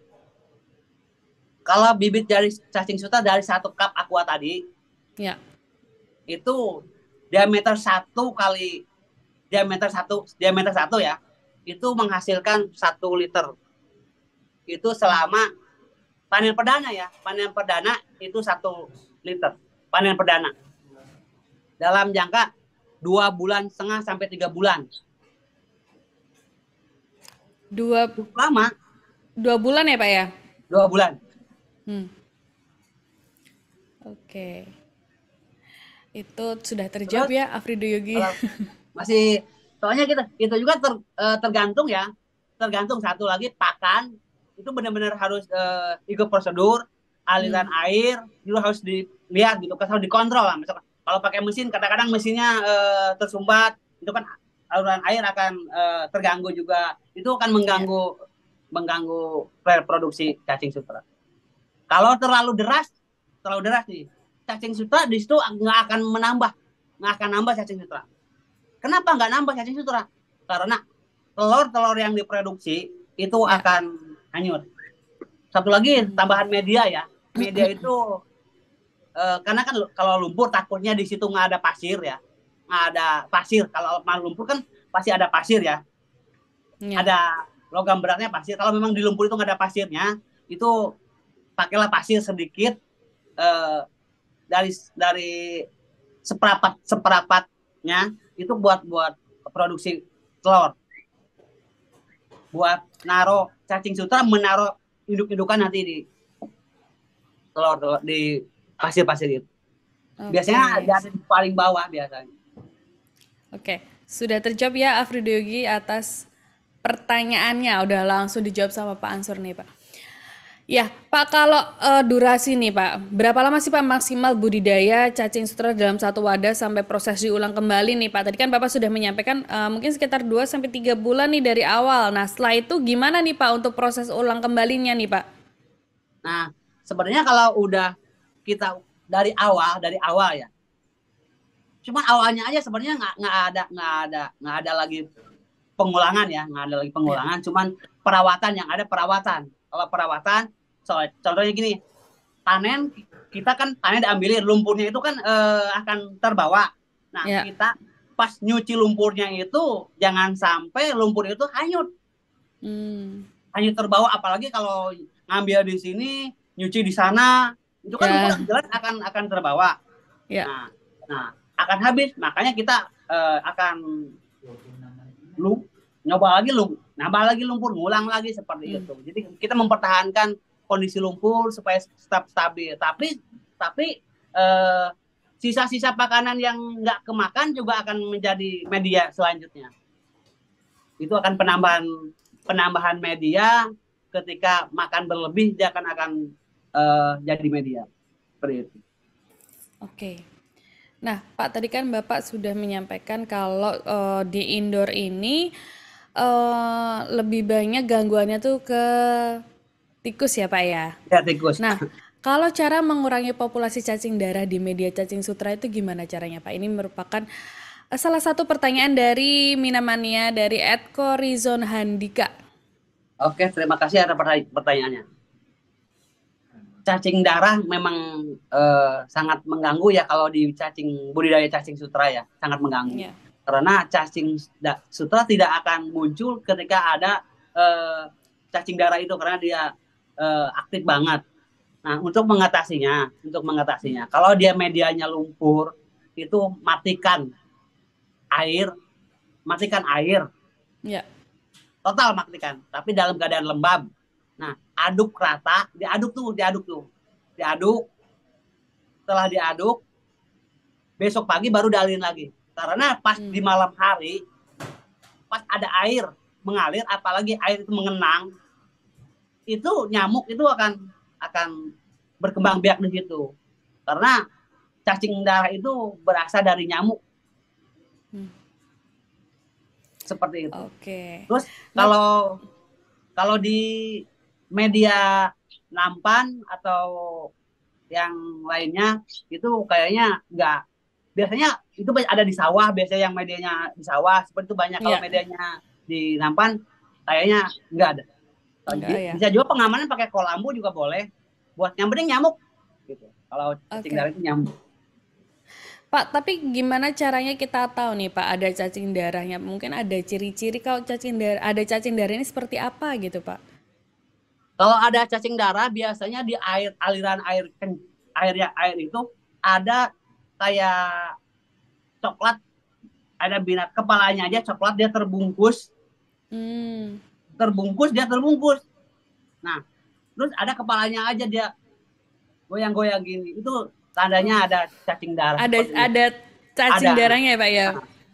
Kalau bibit dari cacing sutra dari 1 cup aqua tadi, Ya. itu diameter 1 kali diameter 1 ya, itu menghasilkan 1 liter. Itu selama panen perdana ya, panen perdana itu 1 liter. Panen perdana. Dalam jangka 2,5 bulan sampai 3 bulan. Cukup lama. 2 bulan ya Pak ya? 2 bulan. Oke. Itu sudah terjawab ya Afrido Yogi. Masih soalnya kita juga tergantung ya. Tergantung satu lagi pakan itu benar-benar harus ikut prosedur, aliran air juga harus dilihat gitu, harus dikontrol lah. Misalkan kalau pakai mesin, kadang-kadang mesinnya tersumbat, itu kan aliran air akan terganggu juga. Itu akan mengganggu reproduksi cacing sutra. Kalau terlalu deras nih, cacing sutra di situ nggak akan nambah cacing sutra. Kenapa nggak nambah cacing sutra? Karena telur-telur yang diproduksi itu akan hanyut. Satu lagi tambahan media ya. Media itu karena kan kalau lumpur takutnya di situ nggak ada pasir ya. Nggak ada pasir. Kalau lumpur kan pasti ada pasir ya. Ada logam beratnya pasir. Kalau memang di lumpur itu nggak ada pasirnya, itu pakailah pasir sedikit dari seperapatnya itu buat produksi telur. Buat naro cacing sutra, menaruh induk-indukan nanti di telur di pasir-pasir itu. Biasanya ada di paling bawah biasanya. Oke, sudah terjawab ya Afrido Yogi atas pertanyaannya. Udah langsung dijawab sama Pak Ansur nih Pak. Ya, Pak, kalau durasi nih Pak, berapa lama sih Pak maksimal budidaya cacing sutra dalam satu wadah sampai proses diulang kembali nih Pak? Tadi kan Bapak sudah menyampaikan mungkin sekitar 2-3 bulan nih dari awal. Nah, setelah itu gimana nih Pak untuk proses ulang kembalinya nih Pak? Nah, sebenarnya kalau udah kita dari awal ya. Cuman awalnya aja sebenarnya nggak ada lagi pengulangan ya, nggak ada lagi pengulangan. Cuman perawatan yang ada perawatan. Kalau perawatan, contohnya gini, panen kita kan panen diambilin, lumpurnya itu kan akan terbawa. Nah, kita pas nyuci lumpurnya itu jangan sampai lumpur itu hanyut. Hanyut terbawa, apalagi kalau ngambil di sini, nyuci di sana, itu kan lumpur jelas akan terbawa. Nah, akan habis. Makanya kita akan nambah lagi lumpur, ngulang lagi seperti itu. Jadi kita mempertahankan kondisi lumpur supaya tetap stabil. Tapi sisa-sisa makanan yang nggak kemakan juga akan menjadi media selanjutnya. Itu akan penambahan media. Ketika makan berlebih dia akan jadi media seperti itu. Oke. Nah, Pak, tadi kan Bapak sudah menyampaikan kalau di indoor ini lebih banyak gangguannya tuh ke tikus ya Pak ya? Ya, tikus. Nah, kalau cara mengurangi populasi cacing darah di media cacing sutra itu gimana caranya Pak? Ini merupakan salah satu pertanyaan dari Minamania dari @Korizon Handika. Oke, terima kasih atas pertanyaannya. Cacing darah memang sangat mengganggu ya kalau di budidaya cacing sutra ya, sangat mengganggu. Karena cacing sutra tidak akan muncul ketika ada cacing darah itu, karena dia aktif banget. Nah, untuk mengatasinya, kalau dia medianya lumpur, itu matikan air. Ya. Total matikan, tapi dalam keadaan lembab. Nah, aduk rata, diaduk tuh. Setelah diaduk, besok pagi baru dialirin lagi. Karena pas di malam hari, pas ada air mengalir, apalagi air itu mengenang, itu nyamuk itu akan berkembang biak di situ. Karena cacing darah itu berasal dari nyamuk. Seperti itu. Oke. Terus kalau di media nampan atau yang lainnya itu kayaknya enggak. Biasanya itu ada di sawah, biasanya yang medianya di sawah seperti itu banyak. Kalau Ya, medianya di nampan kayaknya enggak ada. enggak ya. Bisa juga pengamanan pakai kolambu juga boleh. Buat yang penting nyamuk gitu. Kalau cacing darah itu nyamuk. Pak, tapi gimana caranya kita tahu nih Pak ada cacing darahnya? Mungkin ada ciri-ciri kalau ada cacing darah ini seperti apa gitu Pak? Kalau ada cacing darah biasanya di aliran air itu ada kayak coklat, ada binat kepalanya aja coklat, dia terbungkus. Dia terbungkus. Nah, terus ada kepalanya aja dia goyang-goyang gini. Itu tandanya ada cacing darah. Ada cacing darahnya ya Pak ya?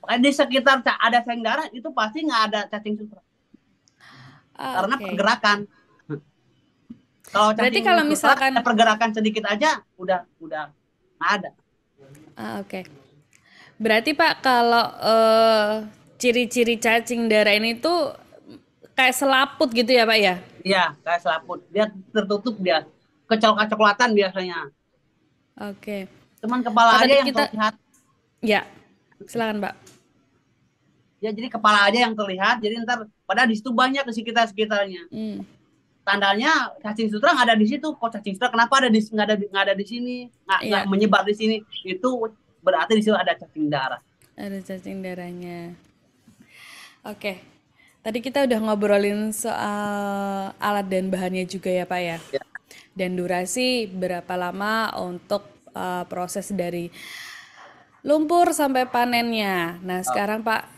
Nah, di sekitar ada cacing darah itu pasti nggak ada cacing sutra. Karena pergerakan. Kalau berarti kalau misalkan ada pergerakan sedikit aja udah nggak ada. Oke. Berarti Pak kalau ciri-ciri cacing darah ini tuh kayak selaput gitu ya Pak ya? Iya, kayak selaput. Dia tertutup, dia kecoklatan biasanya. Oke. Cuman kepala aja yang terlihat. Ya, silakan Pak. Ya, jadi kepala aja yang terlihat. Jadi ntar padahal di situ banyak di sekitarnya. Tandanya cacing sutra nggak ada di situ. Kok cacing sutra kenapa nggak ada di sini? Nggak menyebar di sini. Itu berarti di situ ada cacing darah. Ada cacing darahnya. Oke. Tadi kita udah ngobrolin soal alat dan bahannya juga ya Pak ya. Dan durasi berapa lama untuk proses dari lumpur sampai panennya. Nah sekarang Pak,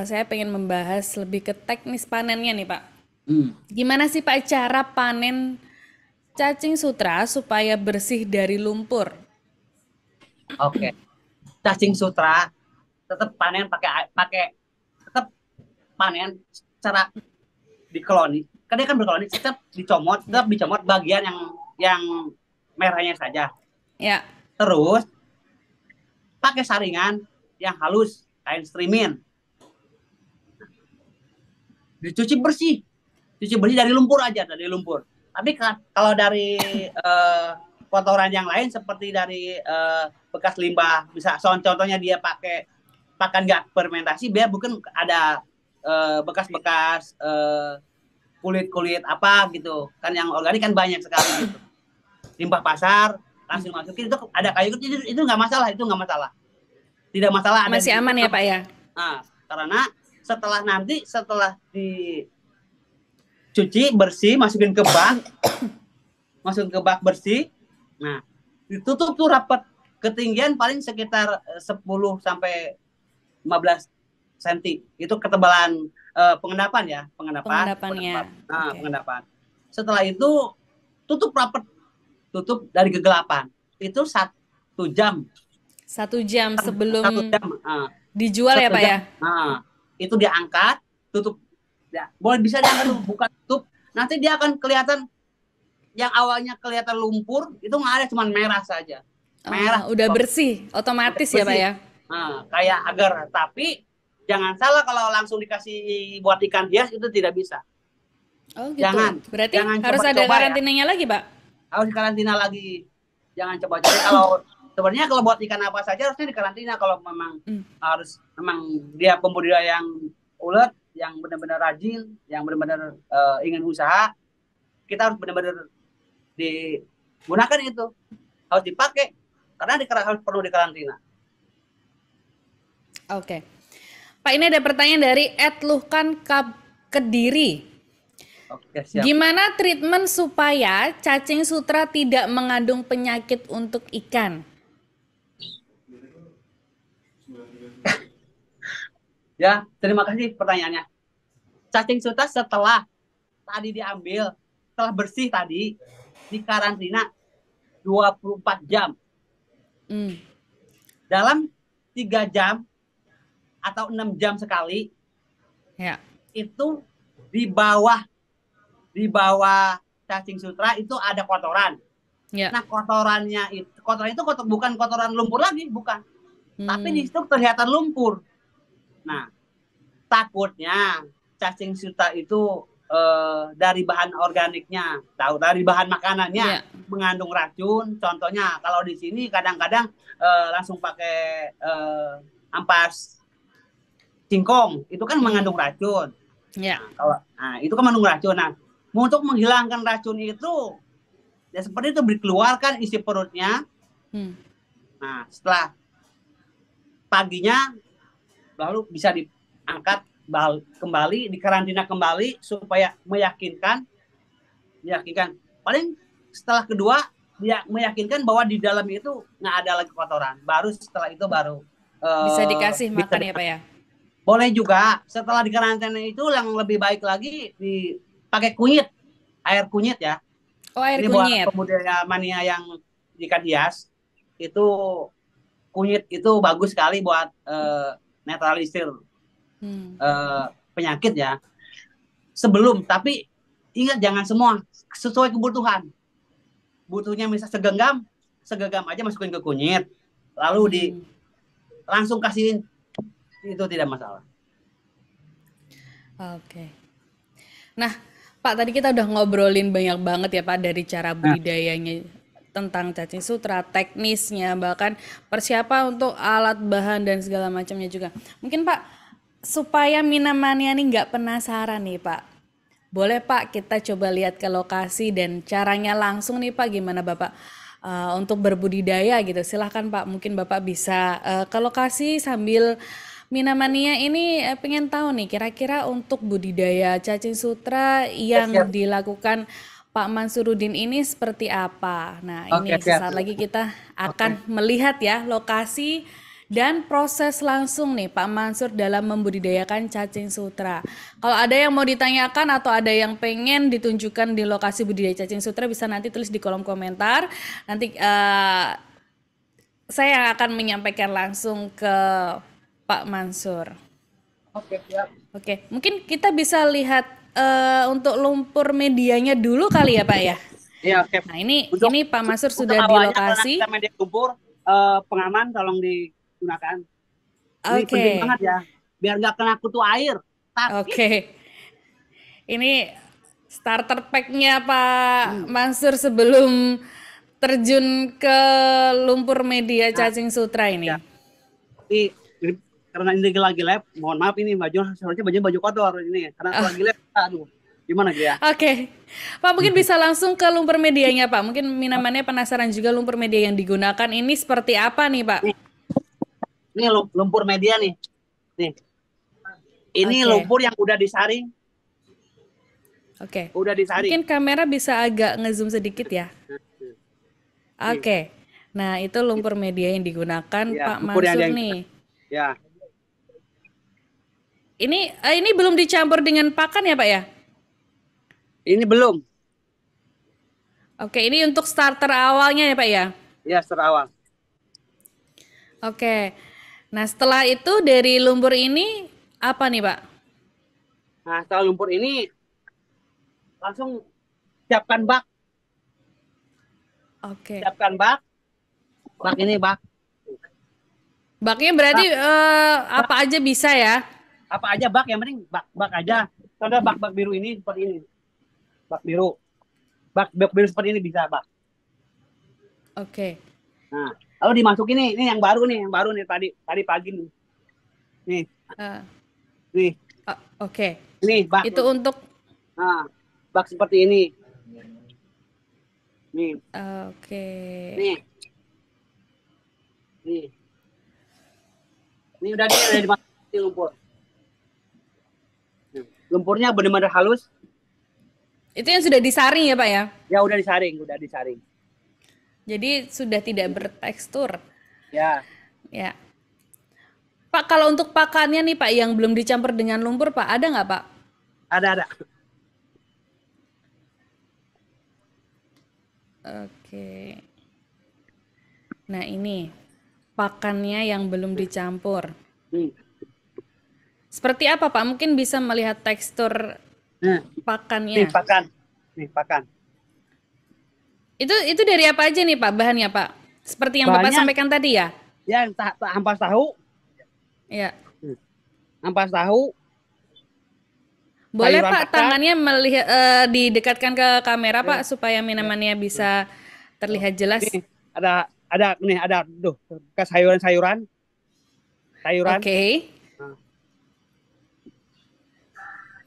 saya pengen membahas lebih ke teknis panennya nih Pak. Gimana sih Pak cara panen cacing sutra supaya bersih dari lumpur? Oke. Cacing sutra tetap panen pakai tetap panen secara dikoloni. Karena dia kan berkoloni, tetap dicomot bagian yang merahnya saja. Ya. Terus pakai saringan yang halus, kain strimin. Dicuci bersih dari lumpur aja, dari lumpur. Tapi kalau dari kotoran yang lain seperti dari bekas limbah, bisa contohnya dia pakai pakan nggak fermentasi, dia mungkin ada bekas-bekas kulit apa gitu kan, yang organik kan banyak sekali gitu. Limbah pasar langsung masukin, itu ada kayu itu nggak masalah, tidak masalah, ada masih aman ya Pak ya. Nah, karena setelah dicuci bersih, masukin ke bak bersih. Nah, ditutup tuh rapat, ketinggian paling sekitar 10 sampai 15 cm. Itu ketebalan pengendapan. Pengendapan. Setelah itu tutup rapat, tutup dari kegelapan. Itu 1 jam. 1 jam sebelum 1 jam. Dijual ya Pak ya. Nah, itu diangkat, tutup. Ya, boleh bisa diangkat, buka tutup. Nanti dia akan kelihatan, yang awalnya kelihatan lumpur itu nggak ada, cuman merah saja. Merah. Udah bersih, otomatis ya Pak ya. Nah, kayak agar, tapi jangan salah kalau langsung dikasih buat ikan hias itu tidak bisa. Oh gitu. Berarti harus ada karantinanya lagi Pak. Harus dikarantina lagi. Jangan coba-coba. Sebenarnya kalau buat ikan apa saja harusnya dikarantina, kalau memang memang dia pembudidaya yang ulet, yang benar-benar rajin, yang benar-benar ingin usaha, kita harus benar-benar digunakan itu, harus dipakai karena harus perlu dikarantina. Oke. Pak, ini ada pertanyaan dari @luhkan Kediri. Oke, siap. Gimana treatment supaya cacing sutra tidak mengandung penyakit untuk ikan? Ya, terima kasih pertanyaannya. Cacing sutra setelah tadi diambil, setelah bersih tadi, dikarantina 24 jam. dalam 3 jam atau 6 jam sekali Ya. itu di bawah cacing sutra itu ada kotoran. Ya. Nah, kotoran itu bukan kotoran lumpur lagi, bukan. Tapi di Hmm. situ kelihatan lumpur. Nah, takutnya cacing sutra itu dari bahan organiknya, dari bahan makanannya Ya. mengandung racun. Contohnya kalau di sini kadang-kadang langsung pakai ampas singkong, itu kan mengandung Hmm. racun. Ya. Nah, itu kan mengandung racun. Nah, untuk menghilangkan racun itu ya seperti itu, dikeluarkan isi perutnya. Hmm. Nah, setelah paginya lalu bisa diangkat kembali, dikarantina kembali supaya meyakinkan. Paling setelah kedua dia meyakinkan bahwa di dalam itu nggak ada lagi kotoran. Baru setelah itu baru Bisa dikasih bisa makan ya Pak ya? boleh juga setelah dikarantina itu yang lebih baik lagi dipakai kunyit, air kunyit ya. Oh, air Ini buat kunyit. pemuda mania yang ikan hias itu, kunyit itu bagus sekali buat netralisir Hmm. penyakit ya. Tapi ingat jangan semua, sesuai kebutuhan. Butuhnya misal segenggam aja masukin ke kunyit, lalu Hmm. langsung kasihin, itu tidak masalah. Oke. Nah, Pak, tadi kita udah ngobrolin banyak banget ya Pak, dari cara Nah, budidayanya, tentang cacing sutra, teknisnya, bahkan persiapan untuk alat bahan dan segala macamnya juga. Mungkin Pak, supaya Minamania nih nggak penasaran nih Pak, boleh Pak kita coba lihat ke lokasi dan caranya langsung nih Pak, gimana Bapak untuk berbudidaya gitu. Silahkan Pak, mungkin Bapak bisa ke lokasi sambil Minamania ini pengen tahu nih kira-kira untuk budidaya cacing sutra yang siap. dilakukan Pak Mansuruddin ini seperti apa. Nah, Oke, ini siap. sesaat lagi kita Oke. akan melihat ya lokasi dan proses langsung nih Pak Mansur dalam membudidayakan cacing sutra. Kalau ada yang mau ditanyakan atau ada yang pengen ditunjukkan di lokasi budidaya cacing sutra, bisa nanti tulis di kolom komentar. Nanti saya yang akan menyampaikan langsung ke Pak Mansur. Oke, siap. Oke, mungkin kita bisa lihat untuk lumpur medianya dulu kali ya Pak ya. Iya, oke. Nah, ini Untuk Pak Mansur untuk sudah di awalnya karena kita lokasi. media lumpur, pengaman tolong digunakan. Ini penting Oke. banget ya, biar nggak kena kutu air. Tapi Oke. Ini starter pack-nya Pak Mansur sebelum terjun ke lumpur media nah, cacing sutra ya, ini. ini karena ini lagi lab, mohon maaf ini baju seharusnya baju kotor ini karena aku lagi lab. Aduh, gimana gitu ya? Oke, Pak mungkin bisa langsung ke lumpur medianya Pak. Mungkin Minamannya penasaran juga lumpur media yang digunakan ini seperti apa nih Pak? Nih, ini lumpur media nih. Nih, ini Oke, lumpur yang udah disaring, oke. udah disaring. Mungkin kamera bisa agak ngezoom sedikit ya. Nih, Oke, nah itu lumpur media yang digunakan ya, Pak lumpur Mansur yang nih. ya. Ini belum dicampur dengan pakan ya Pak ya? Ini belum, Oke, ini untuk starter awalnya ya Pak ya? ya seterawal. Oke. Nah, setelah itu dari lumpur ini apa nih, Pak? Nah, setelah lumpur ini langsung siapkan bak, Oke. siapkan bak, bak ini bak, Baknya berarti bak, apa aja bisa ya? apa aja bak, yang penting bak aja. Contoh bak biru ini seperti ini, bak biru, bak biru seperti ini bisa bak. Oke. Nah, lalu dimasukin ini yang baru nih tadi tadi pagi nih, nih, Eh, nih, oke. nih bak. Itu untuk Nah, bak seperti ini, nih, oke. nih, nih, ini udah dimasukin lumpur. Lumpurnya benar-benar halus, Itu yang sudah disaring ya, Pak ya? ya udah disaring, udah disaring. Jadi sudah tidak bertekstur. Ya, Ya. Pak, kalau untuk pakannya nih, Pak, yang belum dicampur dengan lumpur, Pak, ada nggak, Pak? ada. Oke. Nah, ini. pakannya yang belum dicampur. Nih, Seperti apa Pak? Mungkin bisa melihat tekstur nah, nih pakannya. pakan, nih pakan. Itu dari apa aja nih Pak bahannya Pak? Seperti yang Bapak Bahannya sampaikan tadi ya? ya ampas tahu, Ya. hmm, ampas tahu, Boleh sayuran Pak pakan. tangannya melihat didekatkan ke kamera Ya, Pak supaya ya, minumannya hmm. bisa Tuh. terlihat jelas. Nih ada tuh ke sayuran-sayuran, sayuran. Oke. Nah,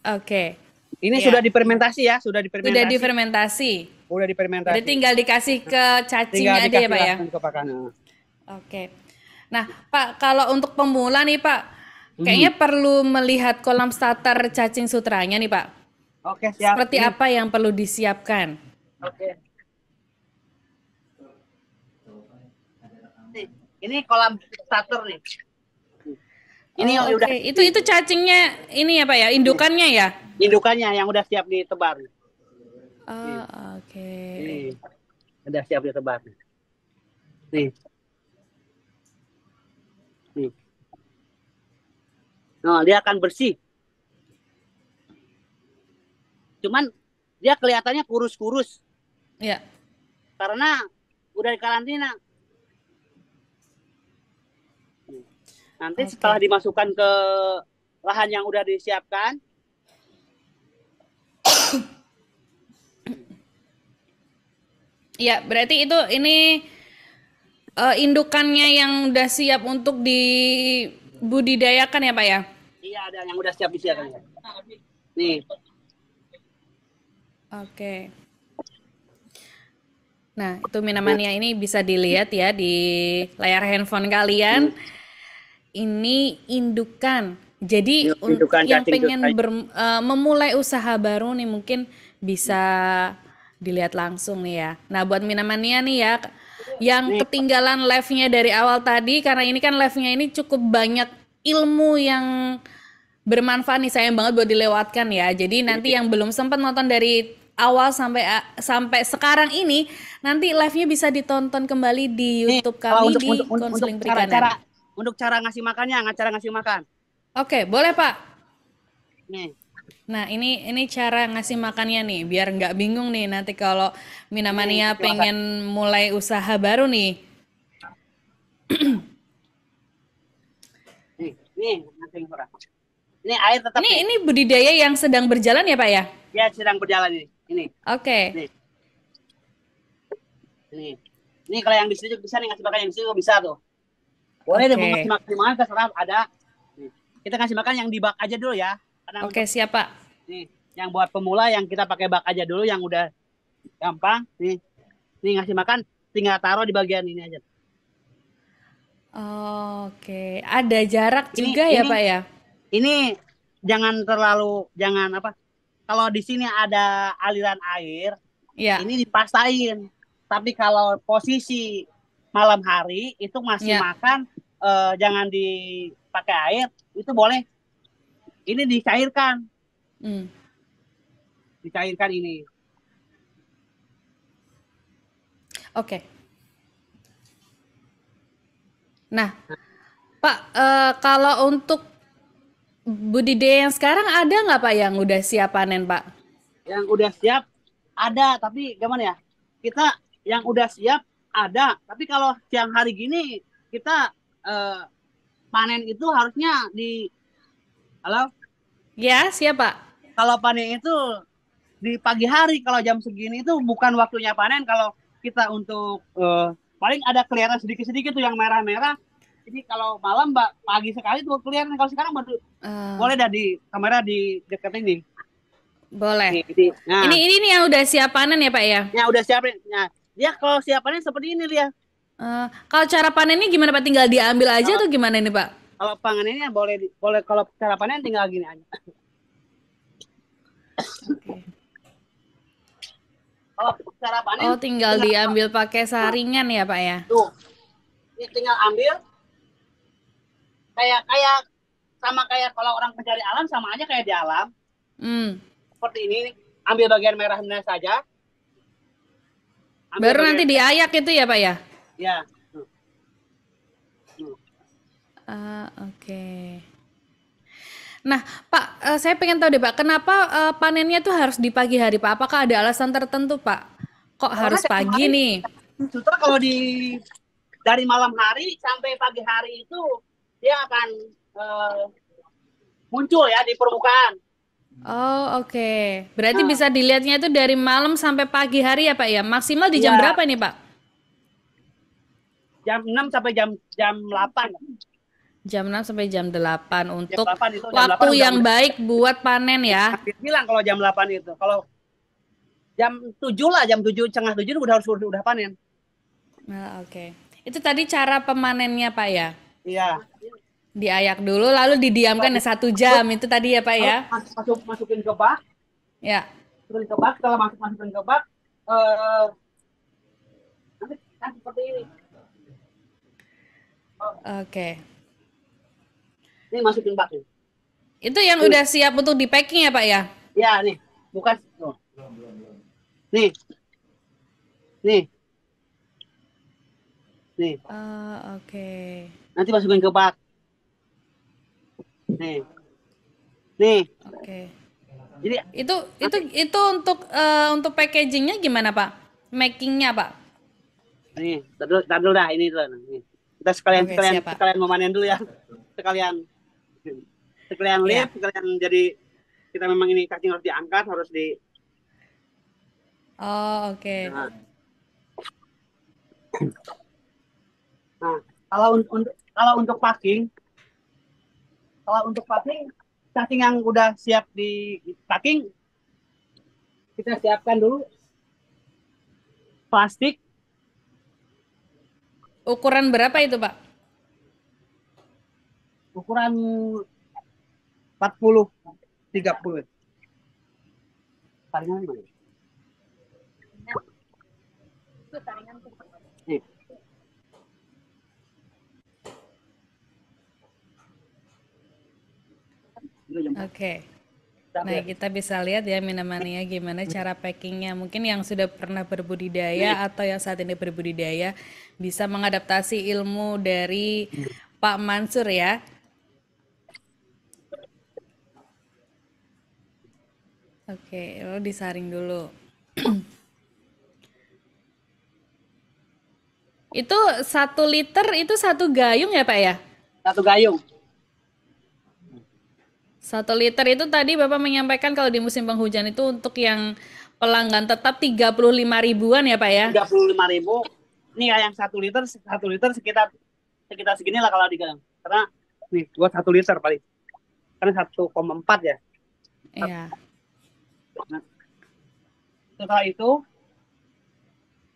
Oke. ini sudah Ya. difermentasi ya, Sudah difermentasi. udah Berarti difermentasi. tinggal dikasih ke Tinggal cacingnya aja ya dikasih Pak ya? langsung ke pakan. Nah. Oke. Nah, Pak, kalau untuk pemula nih, Pak, Mhm. kayaknya perlu melihat kolam starter cacing sutranya nih, Pak. Oke, siap. Seperti apa yang perlu disiapkan? Oke. Nih, ini kolam starter nih. Ini yang Oh, udah oke. Itu cacingnya ini ya, Pak ya, indukannya ya? indukannya yang udah siap ditebar. Nih, Oh, oke. nih. Udah siap ditebar. Nih, nih. Nah, dia akan bersih. Cuman dia kelihatannya kurus-kurus Ya, karena udah dikarantina. Nanti setelah oke. dimasukkan ke lahan yang udah disiapkan, Ya, berarti itu ini indukannya yang udah siap untuk dibudidayakan ya, Pak ya? iya ada yang udah siap disiapkan. Nih, Oke. Nah, itu minumannya ini bisa dilihat ya di layar handphone kalian. Ini indukan. Jadi indukan yang cacing pengen sutra. memulai usaha baru nih mungkin bisa dilihat langsung nih ya. Nah, buat minumannya nih ya, yang Nih, ketinggalan live-nya dari awal tadi karena ini kan live-nya ini cukup banyak ilmu yang bermanfaat nih, sayang banget buat dilewatkan ya. Jadi nanti yang belum sempat nonton dari awal sampai sekarang ini, nanti live-nya bisa ditonton kembali di nih YouTube kalau kami di untuk Konseling cara-cara Perikanan. untuk cara ngasih makannya, cara ngasih makan. Oke, boleh Pak. Nih, Nah, ini cara ngasih makannya nih, biar nggak bingung nih nanti kalau nih Minamania ngasih makan. pengen mulai usaha baru nih. Nih ngasih makan. Ini air tetap Ini nih. ini budidaya yang sedang berjalan ya Pak ya? Dia sedang berjalan ini. Oke, Nih, nih. Ini kalau yang di sini bisa nih ngasih makan yang di sini bisa tuh. Boleh deh mau ngasih oke, makan di mana terserah ada. Nih. Kita ngasih makan yang di bak aja dulu ya. Karena oke untuk siap Pak. nih yang buat pemula yang kita pakai bak aja dulu yang udah gampang. Nih ngasih makan tinggal taruh di bagian ini aja. Oke, ada jarak Ini juga ya ini Pak ya? ini jangan apa kalau di sini ada aliran air Ya, ini dipastain tapi kalau posisi malam hari itu masih ya. makan jangan dipakai air itu boleh ini Hmm. dicairkan ini Oke. Nah, Pak, kalau untuk budidaya yang sekarang ada nggak Pak yang udah siap panen Pak? yang udah siap ada tapi gimana ya kita yang udah siap ada tapi kalau siang hari gini kita eh, panen itu harusnya di halo Ya, siap Pak. kalau panen itu di pagi hari kalau jam segini itu bukan waktunya panen kalau kita untuk paling ada kelihatan sedikit-sedikit tuh yang merah-merah. Jadi kalau malam mbak pagi sekali tuh kelihatan kalau sekarang baru Eh, boleh dah di kamera di dekat ini. boleh. Nah, Ini nih yang udah siap panen ya Pak ya? ya udah siapin. Nah, dia kalau siap panen seperti ini dia. Kalau cara panennya gimana Pak? Tinggal diambil aja Kalau atau gimana nih Pak? kalau pangannya boleh kalau cara panen tinggal gini aja. Oke. Kalau cara panen Oh, tinggal tinggal diambil pakai nah, saringan ya Pak ya? tuh. Ini tinggal ambil kayak kayak sama kayak kalau orang pencari alam sama aja kayak di alam Hmm. seperti ini ambil bagian merahnya saja ambil Baru nanti bagian diayak itu ya Pak ya? ya Oke. Nah, Pak, saya pengen tahu deh, Pak, kenapa panennya tuh harus di pagi hari, Pak? Apakah ada alasan tertentu, Pak? Kok Karena harus pagi nih? sutra kalau dari malam hari sampai pagi hari itu dia akan eh, muncul ya di permukaan. Oh, oke. Berarti Nah, bisa dilihatnya itu dari malam sampai pagi hari ya, Pak ya? Maksimal di jam iya, berapa nih, Pak? jam 6 sampai jam jam 8. Jam 6 sampai jam 8 Jam untuk 8 itu jam 8 waktu yang baik buat panen ya. hampir hilang kalau jam 8 itu. Kalau jam 7 lah, jam 7 setengah 7 itu udah panen. Nah, oke. Itu tadi cara pemanennya, Pak ya? Iya. Diayak dulu lalu didiamkan ya 1 jam itu tadi ya, Pak Kalau ya? masukin ke bak, Ya. setelah masukin ke bak, eh nanti kan seperti ini. Oke. Ini masukin bak nih. Itu yang Nih, udah siap untuk di packing ya, Pak ya? ya nih, bukan. Tuh. Nih, nih, nih. Oke. Nanti masukin ke bak. Nih, nih. Oke. Jadi Itu untuk packagingnya gimana, Pak? Makingnya, Pak? nih, tar dulu dah ini dulu. Nih. Kita sekalian Oke, sekalian siap, Pak. sekalian memanen dulu ya. Sekalian sekalian Ya. lift, sekalian jadi kita memang ini cacing harus diangkat, harus di. Oh, oke. Nah, nah kalau untuk packing, cacing yang udah siap di packing, kita siapkan dulu plastik Ukuran berapa itu, Pak? ukuran 40 30. Taringan mana? Nih. Oke. Nah, kita bisa lihat ya Minamania gimana cara packingnya. Mungkin yang sudah pernah berbudidaya atau yang saat ini berbudidaya bisa mengadaptasi ilmu dari Pak Mansur ya. Oke, lalu disaring dulu. Itu 1 liter itu 1 gayung ya Pak ya? 1 gayung. 1 liter itu tadi Bapak menyampaikan kalau di musim penghujan itu untuk yang pelanggan tetap 35 ribuan ya Pak ya? 35.000. Ini ya yang 1 liter sekitar sekitar segini lah kalau digang. Karena nih buat 1 liter paling. Karena 1,4 ya. Iya. Nah, setelah itu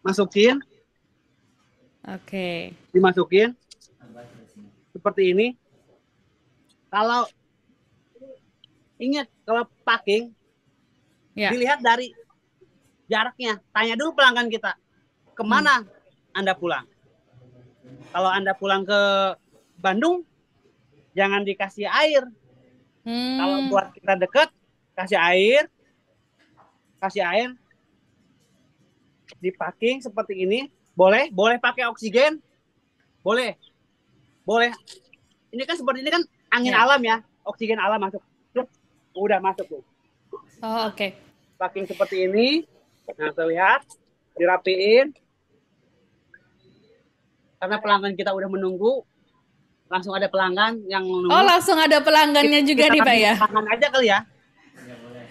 masukin, Oke. dimasukin seperti ini. Kalau ingat kalau packing Ya. dilihat dari jaraknya. Tanya dulu pelanggan kita kemana Anda pulang. Kalau Anda pulang ke Bandung, jangan dikasih air. Kalau Hmm. buat kita dekat, kasih air, di packing seperti ini. Boleh pakai oksigen, boleh, boleh. Ini kan seperti ini kan angin Ya. alam ya, oksigen alam masuk. Udah masuk tuh. Oh, oke. Packing seperti ini, nah terlihat, dirapiin. Karena pelanggan kita udah menunggu, langsung ada pelanggan yang Oh, menunggu. langsung ada pelanggannya juga Kita nih, Pak kasih ya? tangan aja kali ya.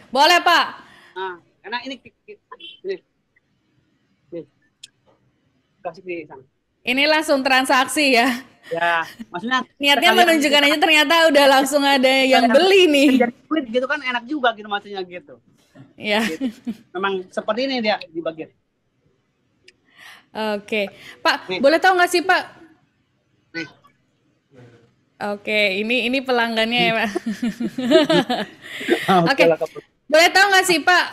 Boleh, Pak. Nah, karena ini kasih di sana. Ini langsung transaksi ya. Ya, maksudnya Niatnya sekalian menunjukkan aja ternyata udah langsung ada yang sekalian beli nih. jadi duit gitu kan enak juga gitu maksudnya gitu. Ya. Gitu. Memang seperti ini dia dibagi. Oke. Pak, Nih, boleh tahu nggak sih, Pak? nih. Oke, ini pelanggannya ya, Pak. Oke Oke. lah, Boleh tahu nggak sih, Pak,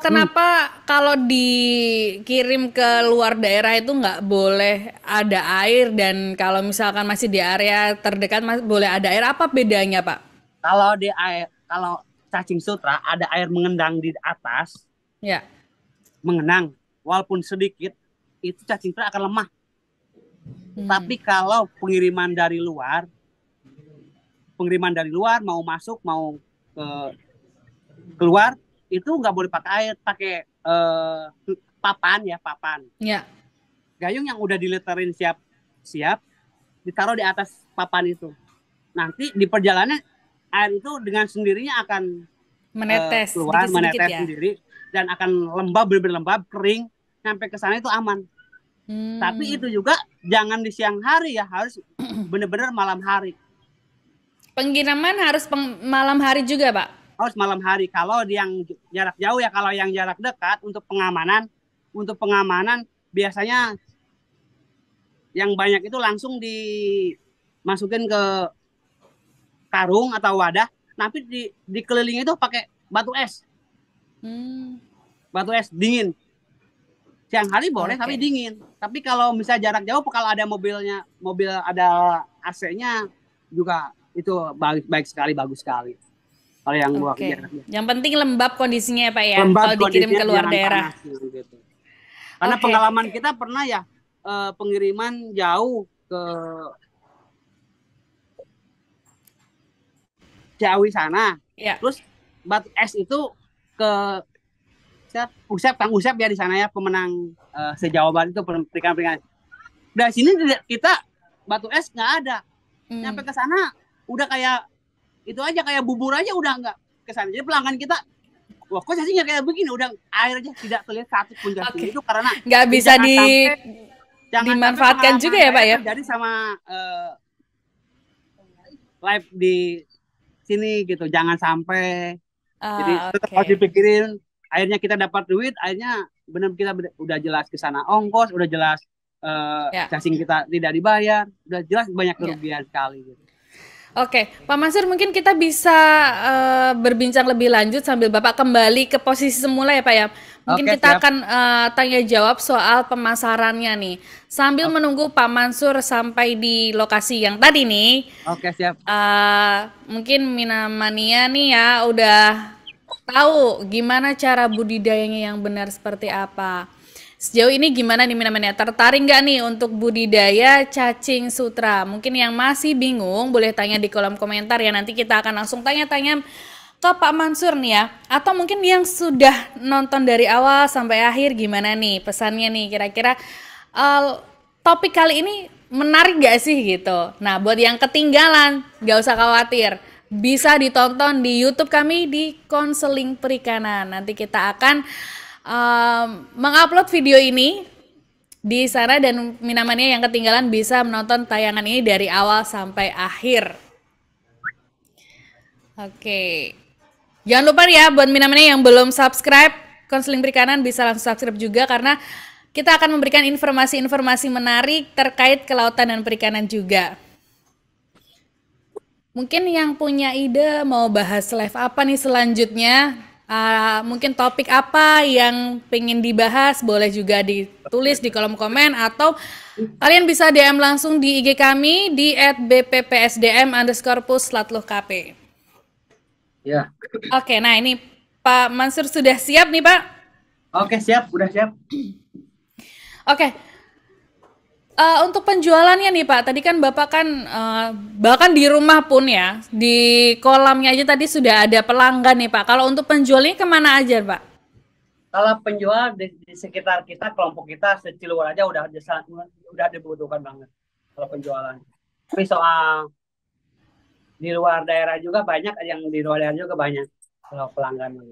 kenapa kalau dikirim ke luar daerah itu nggak boleh ada air dan kalau misalkan masih di area terdekat boleh ada air? Apa bedanya, Pak? kalau cacing sutra ada air mengendang di atas, Ya. mengenang walaupun sedikit, itu cacing sutra akan lemah. Tapi kalau pengiriman dari luar, pengiriman dari luar mau masuk mau keluar itu nggak boleh pakai air, pakai papan ya, papan. Ya. Gayung yang udah dileterin siap ditaruh di atas papan itu. Nanti di perjalanan air itu dengan sendirinya akan Menetes keluar, sedikit-sedikit menetes ya. sendiri dan akan lembab, benar-benar lembab, kering, sampai ke sana itu aman. Tapi itu juga jangan di siang hari ya, harus benar-benar malam hari. Pengiriman harus malam hari juga, Pak? Harus malam hari. Kalau yang jarak jauh ya, kalau yang jarak dekat untuk pengamanan biasanya yang banyak itu langsung dimasukin ke karung atau wadah, nanti dikelilingi itu pakai batu es. Batu es dingin. Siang hari boleh tapi dingin. Tapi kalau misalnya jarak jauh, kalau ada mobil ada AC-nya juga itu baik sekali, bagus sekali. Kalau yang buah jaraknya. Yang penting lembab kondisinya ya Pak ya. Lembab kalau dikirim ke luar daerah. Panas, gitu. Karena pengalaman kita pernah ya pengiriman jauh ke Ciawi sana. Ya. Terus batu es itu ke Kang Usep ya di sana ya, pemenang se-Jawa Barat itu perikanan. Dari sini kita batu es nggak ada. Nyampe ke sana udah kayak itu aja, kayak bubur aja udah nggak ke sana. Jadi pelanggan kita, wah kok cacingnya kayak begini, udah air aja tidak terlihat satu pun cacing. Itu karena nggak bisa dimanfaatkan juga ya Pak ya. Jadi sama live di sini gitu, jangan sampai. Jadi tetap harus dipikirin. Akhirnya kita dapat duit, akhirnya benar kita udah jelas ke sana ongkos, udah jelas cacing kita tidak dibayar, udah jelas banyak kerugian sekali gitu. Oke, Pak Mansur, mungkin kita bisa berbincang lebih lanjut sambil Bapak kembali ke posisi semula ya Pak ya. Mungkin kita akan tanya jawab soal pemasarannya nih. Sambil menunggu Pak Mansur sampai di lokasi yang tadi nih. Oke, siap. Mungkin Minamania nih ya udah tahu gimana cara budidayanya yang benar seperti apa. Sejauh ini gimana nih Minamania? Tertarik nggak nih untuk budidaya cacing sutra? Mungkin yang masih bingung boleh tanya di kolom komentar ya. Nanti kita akan langsung tanya-tanya ke Pak Mansur nih ya. Atau mungkin yang sudah nonton dari awal sampai akhir gimana nih pesannya nih kira-kira topik kali ini menarik gak sih gitu. Nah buat yang ketinggalan gak usah khawatir. Bisa ditonton di YouTube kami di Konseling Perikanan. Nanti kita akan mengupload video ini di sana dan Minamania yang ketinggalan bisa menonton tayangan ini dari awal sampai akhir. Oke. Jangan lupa ya buat Minamania yang belum subscribe Konseling Perikanan bisa langsung subscribe juga karena kita akan memberikan informasi-informasi menarik terkait kelautan dan perikanan juga. Mungkin yang punya ide mau bahas live apa nih selanjutnya? Mungkin topik apa yang pengen dibahas boleh juga ditulis di kolom komen atau kalian bisa DM langsung di IG kami di @bppsdm_pus/kp. Ya. Oke, nah ini Pak Mansur sudah siap nih Pak? Oke, siap, udah siap. Oke. Untuk penjualannya nih Pak, tadi kan Bapak kan bahkan di rumah pun ya, di kolamnya aja tadi sudah ada pelanggan nih Pak. Kalau untuk penjualnya kemana aja Pak? Kalau penjual di sekitar kita, kelompok kita Ciluar aja udah dibutuhkan banget kalau penjualan. Tapi soal di luar daerah juga banyak, yang di luar daerah juga banyak kalau pelanggan.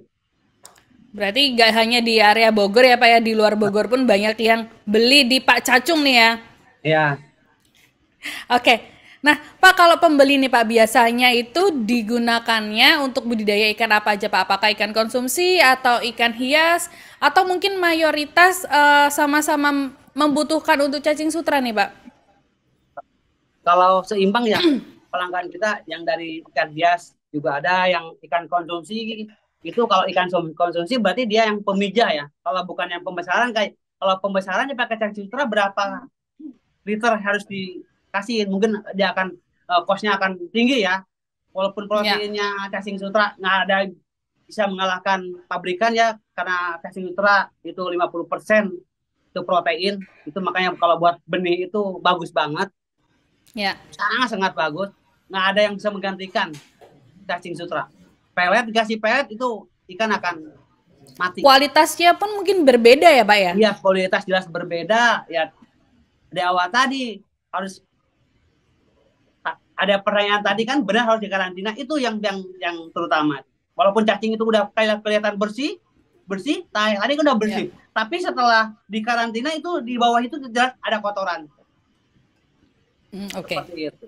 Berarti nggak hanya di area Bogor ya Pak ya, di luar Bogor pun banyak yang beli di Pak Cacung nih ya? Iya. Oke, nah Pak kalau pembeli nih Pak biasanya itu digunakannya untuk budidaya ikan apa aja Pak? Apakah ikan konsumsi atau ikan hias atau mungkin mayoritas sama-sama membutuhkan untuk cacing sutra nih Pak? Kalau seimbang ya pelanggan kita yang dari ikan hias juga ada, yang ikan konsumsi itu kalau ikan konsumsi berarti dia yang pemijah ya. Kalau bukan yang pembesaran, kayak kalau pembesaran dia pakai cacing sutra berapa liter harus dikasih, mungkin dia akan kosnya akan tinggi ya, walaupun proteinnya cacing sutra nggak ada bisa mengalahkan pabrikan ya, karena cacing sutra itu 50% itu protein, itu makanya kalau buat benih itu bagus banget ya, sangat bagus. nggak ada yang bisa menggantikan cacing sutra. Pelet, dikasih pelet itu ikan akan mati. Kualitasnya pun mungkin berbeda ya Pak ya? Iya, kualitas jelas berbeda. Ya, di awal tadi harus ada pertanyaan tadi kan benar harus dikarantina, itu yang terutama. Walaupun cacing itu udah kayak kelihatan bersih, tadi kan udah bersih. Ya. Tapi setelah dikarantina itu di bawah itu jelas ada kotoran. Oke. Seperti itu.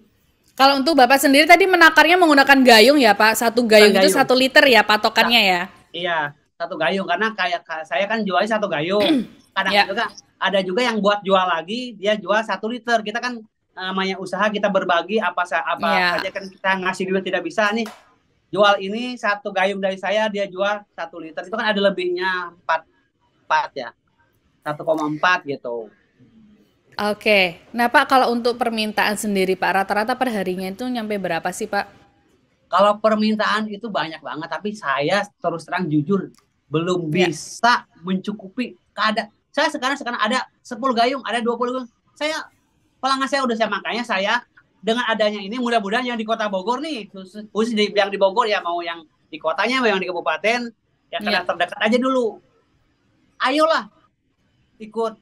Kalau untuk Bapak sendiri tadi menakarnya menggunakan gayung ya Pak? Satu gayung itu 1 liter ya patokannya ya? Iya, 1 gayung karena kayak saya kan jualnya 1 gayung. Kadang juga ada juga yang buat jual lagi, dia jual 1 liter. Kita kan namanya usaha, kita berbagi apa saja kan, kita ngasih duit tidak bisa nih. Jual ini 1 gayung dari saya, dia jual 1 liter. Itu kan ada lebihnya 4 ya. 1,4 gitu. Oke. Nah Pak, kalau untuk permintaan sendiri Pak, rata-rata per harinya itu nyampe berapa sih Pak? Kalau permintaan itu banyak banget, tapi saya terus terang jujur belum bisa mencukupi keadaan. Saya sekarang ada 10 gayung, ada 20 gayung. Pelanggan saya udah, makanya saya dengan adanya ini mudah-mudahan yang di Kota Bogor nih, khusus yang di Bogor ya, mau yang di kotanya mau yang di kabupaten ya, karena terdekat aja dulu. Ayolah ikut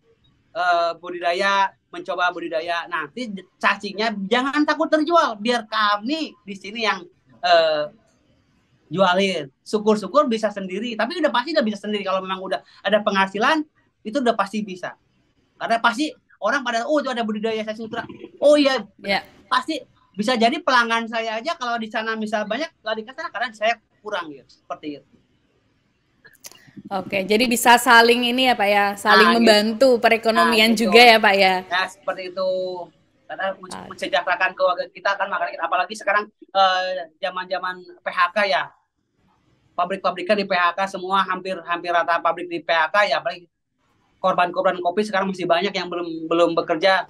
budidaya, mencoba budidaya. Nanti cacingnya jangan takut terjual, biar kami di sini yang jualin. Syukur-syukur bisa sendiri, tapi udah pasti udah bisa sendiri. Kalau memang udah ada penghasilan, itu udah pasti bisa. Karena pasti orang pada, oh itu ada budidaya cacing sutra. Oh iya, pasti bisa jadi pelanggan saya aja kalau di sana misal banyak, lari ke sana karena saya kurang gitu. Seperti itu. Oke, jadi bisa saling ini ya Pak ya, saling membantu perekonomian gitu. juga ya Pak ya. Ya seperti itu. Karena mensejahterakan keluarga kita kan, makanya apalagi sekarang zaman-zaman PHK ya. Pabrik-pabrikan di PHK semua, hampir rata pabrik di PHK ya, apalagi korban-korban kopi sekarang masih banyak yang belum bekerja,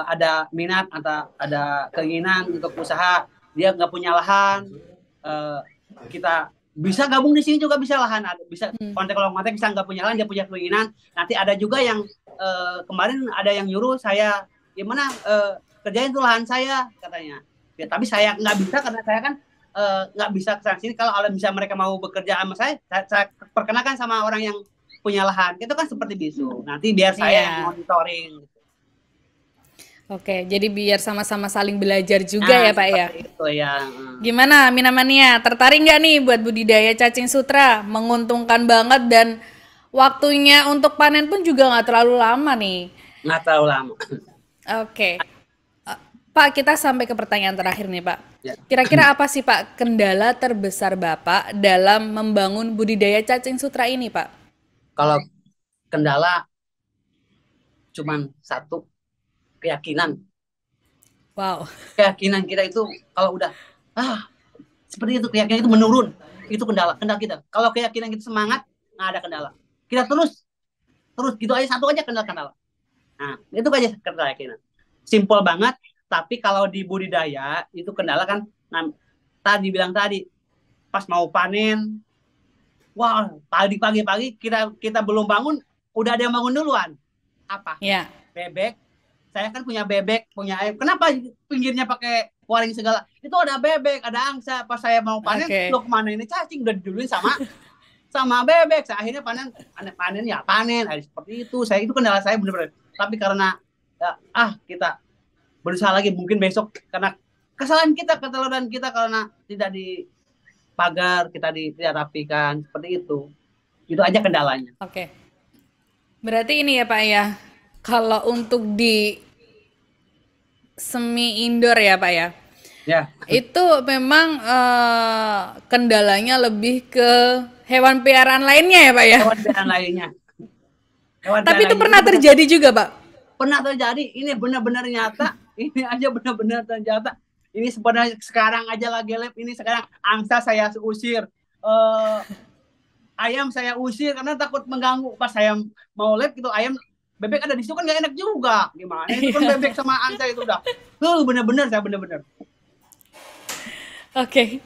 ada minat atau ada keinginan untuk usaha, dia nggak punya lahan, kita bisa gabung di sini juga, bisa lahan, bisa kontak bisa nggak punya lahan, dia punya keinginan. Nanti ada juga yang kemarin ada yang nyuruh saya, gimana kerjain tuh lahan saya katanya. Ya, tapi saya nggak bisa karena saya kan nggak bisa ke sini. Kalau bisa mereka mau bekerja sama saya perkenalkan sama orang yang punya lahan. Itu kan seperti bisu. Nanti biar saya yang monitoring. Oke, jadi biar sama-sama saling belajar juga ya Pak ya. Itu ya. Gimana Minamania? Tertarik nggak nih buat budidaya cacing sutra? Menguntungkan banget dan waktunya untuk panen pun juga nggak terlalu lama nih. Nggak terlalu lama. Oke. Pak, kita sampai ke pertanyaan terakhir nih Pak. Kira-kira apa sih Pak kendala terbesar Bapak dalam membangun budidaya cacing sutra ini Pak? Kalau kendala cuman satu, keyakinan. Wow. Keyakinan kita itu kalau udah seperti itu, keyakinan itu menurun, itu kendala kita. Kalau keyakinan kita semangat, nggak ada kendala. Kita terus gitu aja, satu aja kendala. Nah, itu aja keyakinan. Simpel banget, tapi kalau di budidaya itu kendala kan, tadi pas mau panen, wah, pagi kita belum bangun, udah ada yang bangun duluan. Apa? Bebek. Saya kan punya bebek, punya ayam. Kenapa pinggirnya pakai waring segala? Itu ada bebek, ada angsa. Pas saya mau panen, lo kemana ini cacing? Udah diduluin sama bebek. Saya akhirnya panen. Seperti itu. Itu kendala saya benar-benar. Tapi karena kita berusaha lagi, mungkin besok karena kesalahan kita, keteluran kita karena tidak dipagar, kita tidak rapikan, seperti itu. Itu aja kendalanya. Oke. Berarti ini ya Pak ya. Kalau untuk di semi indoor ya Pak ya, itu memang kendalanya lebih ke hewan peliharaan lainnya ya Pak ya. Hewan peliharaan lainnya. Tapi itu pernah terjadi juga Pak? Pernah terjadi. Ini benar-benar nyata. Ini aja benar-benar nyata. Ini sebenarnya sekarang aja lagi lab. Ini sekarang angsa saya usir. Ayam saya usir karena takut mengganggu. Pas saya mau lab gitu, bebek ada di situ kan nggak enak juga. Gimana? Itu kan bebek sama angsa itu udah. Bener-bener. Oke.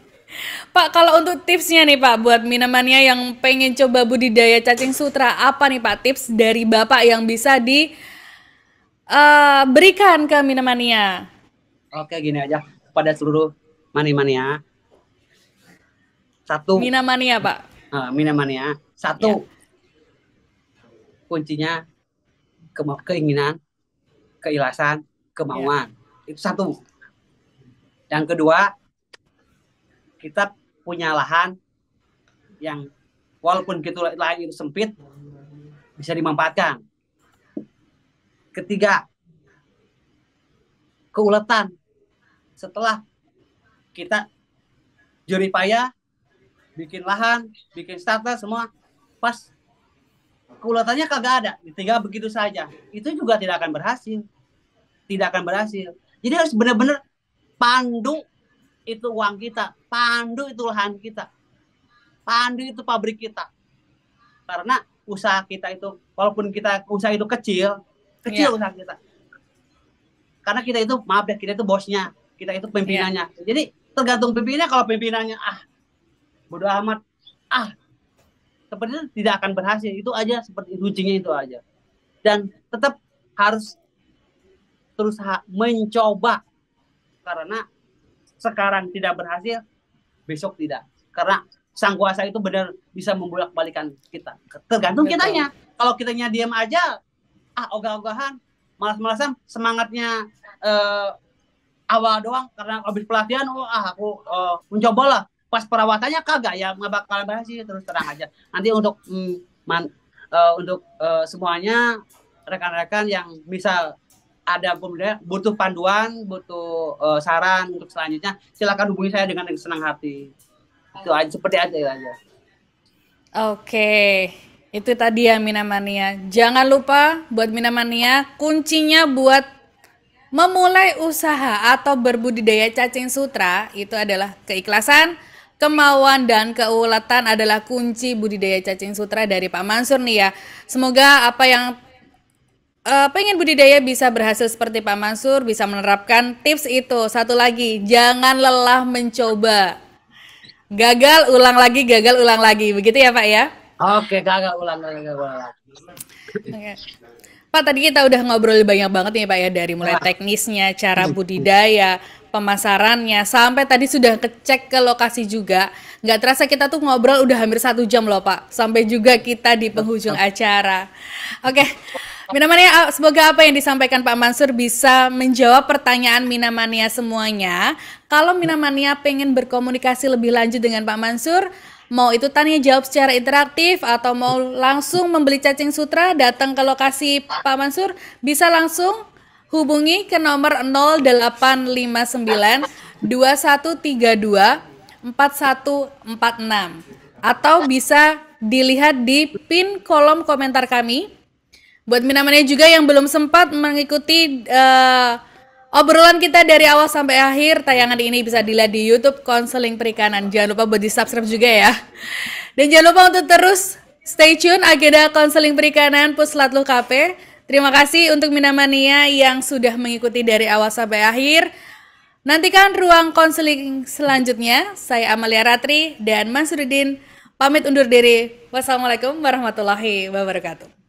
Pak, kalau untuk tipsnya nih Pak, buat Minamania yang pengen coba budidaya cacing sutra, apa nih Pak tips dari Bapak yang bisa diberikan ke Minamania? Oke, gini aja. pada seluruh mania. Satu, Minamania, Pak. Minamania. Satu, kuncinya keinginan, keikhlasan, kemauan. Itu satu. Yang kedua, kita punya lahan yang walaupun gitu lahan itu sempit, bisa dimanfaatkan. Ketiga, keuletan. Setelah kita jerih payah, bikin lahan, bikin starter semua, pas keuletannya kagak ada, tinggal begitu saja. Itu juga tidak akan berhasil. Tidak akan berhasil. Jadi harus benar-benar pandu itu uang kita, pandu itu lahan kita, pandu itu pabrik kita. Karena usaha kita itu, walaupun kita usaha itu kecil usaha kita. Karena kita itu, maaf ya, kita itu bosnya, kita itu pimpinannya. Jadi tergantung pimpinannya. Kalau pimpinannya bodo amat, seperti itu tidak akan berhasil. Itu aja, seperti kuncinya itu aja. Dan tetap harus terus mencoba. Karena sekarang tidak berhasil, besok tidak. Karena sang kuasa itu benar bisa membolak-balikan kita. Tergantung kitanya. Kalau kitanya diam aja, ogah-ogahan, malas-malasan, semangatnya awal doang karena habis pelatihan, aku mencobalah. Pas perawatannya kagak, ya nggak bakal berhasil. Terus terang aja. Nanti untuk semuanya rekan-rekan yang bisa ada butuh panduan, butuh saran untuk selanjutnya, silakan hubungi saya dengan senang hati. Itu aja, seperti aja. Oke, itu tadi ya Minamania. Jangan lupa buat Minamania, kuncinya buat memulai usaha atau berbudidaya cacing sutra itu adalah keikhlasan, kemauan, dan keuletan adalah kunci budidaya cacing sutra dari Pak Mansur nih ya. Semoga apa yang pengen budidaya bisa berhasil seperti Pak Mansur, bisa menerapkan tips itu. Satu lagi, jangan lelah mencoba. Gagal, ulang lagi. Begitu ya Pak ya? Oke, gagal, ulang lagi. Okay. Pak, tadi kita udah ngobrol banyak banget nih Pak ya, dari mulai teknisnya, cara budidaya, pemasarannya, sampai tadi sudah ngecek ke lokasi juga. Nggak terasa kita tuh ngobrol udah hampir 1 jam loh Pak, sampai juga kita di penghujung acara. Oke, Minamania, semoga apa yang disampaikan Pak Mansur bisa menjawab pertanyaan Minamania semuanya. Kalau Minamania pengen berkomunikasi lebih lanjut dengan Pak Mansur, mau itu tanya jawab secara interaktif atau mau langsung membeli cacing sutra, datang ke lokasi Pak Mansur, bisa langsung hubungi ke nomor 0859 2132 4146 atau bisa dilihat di pin kolom komentar kami. Buat Minamania juga yang belum sempat mengikuti obrolan kita dari awal sampai akhir, tayangan ini bisa dilihat di YouTube Konseling Perikanan. Jangan lupa buat di-subscribe juga ya. Dan jangan lupa untuk terus stay tune agenda Konseling Perikanan Puslatlu KP. Terima kasih untuk Minamania yang sudah mengikuti dari awal sampai akhir. Nantikan ruang konseling selanjutnya. Saya Amalia Ratri dan Mansuruddin pamit undur diri. Wassalamualaikum warahmatullahi wabarakatuh.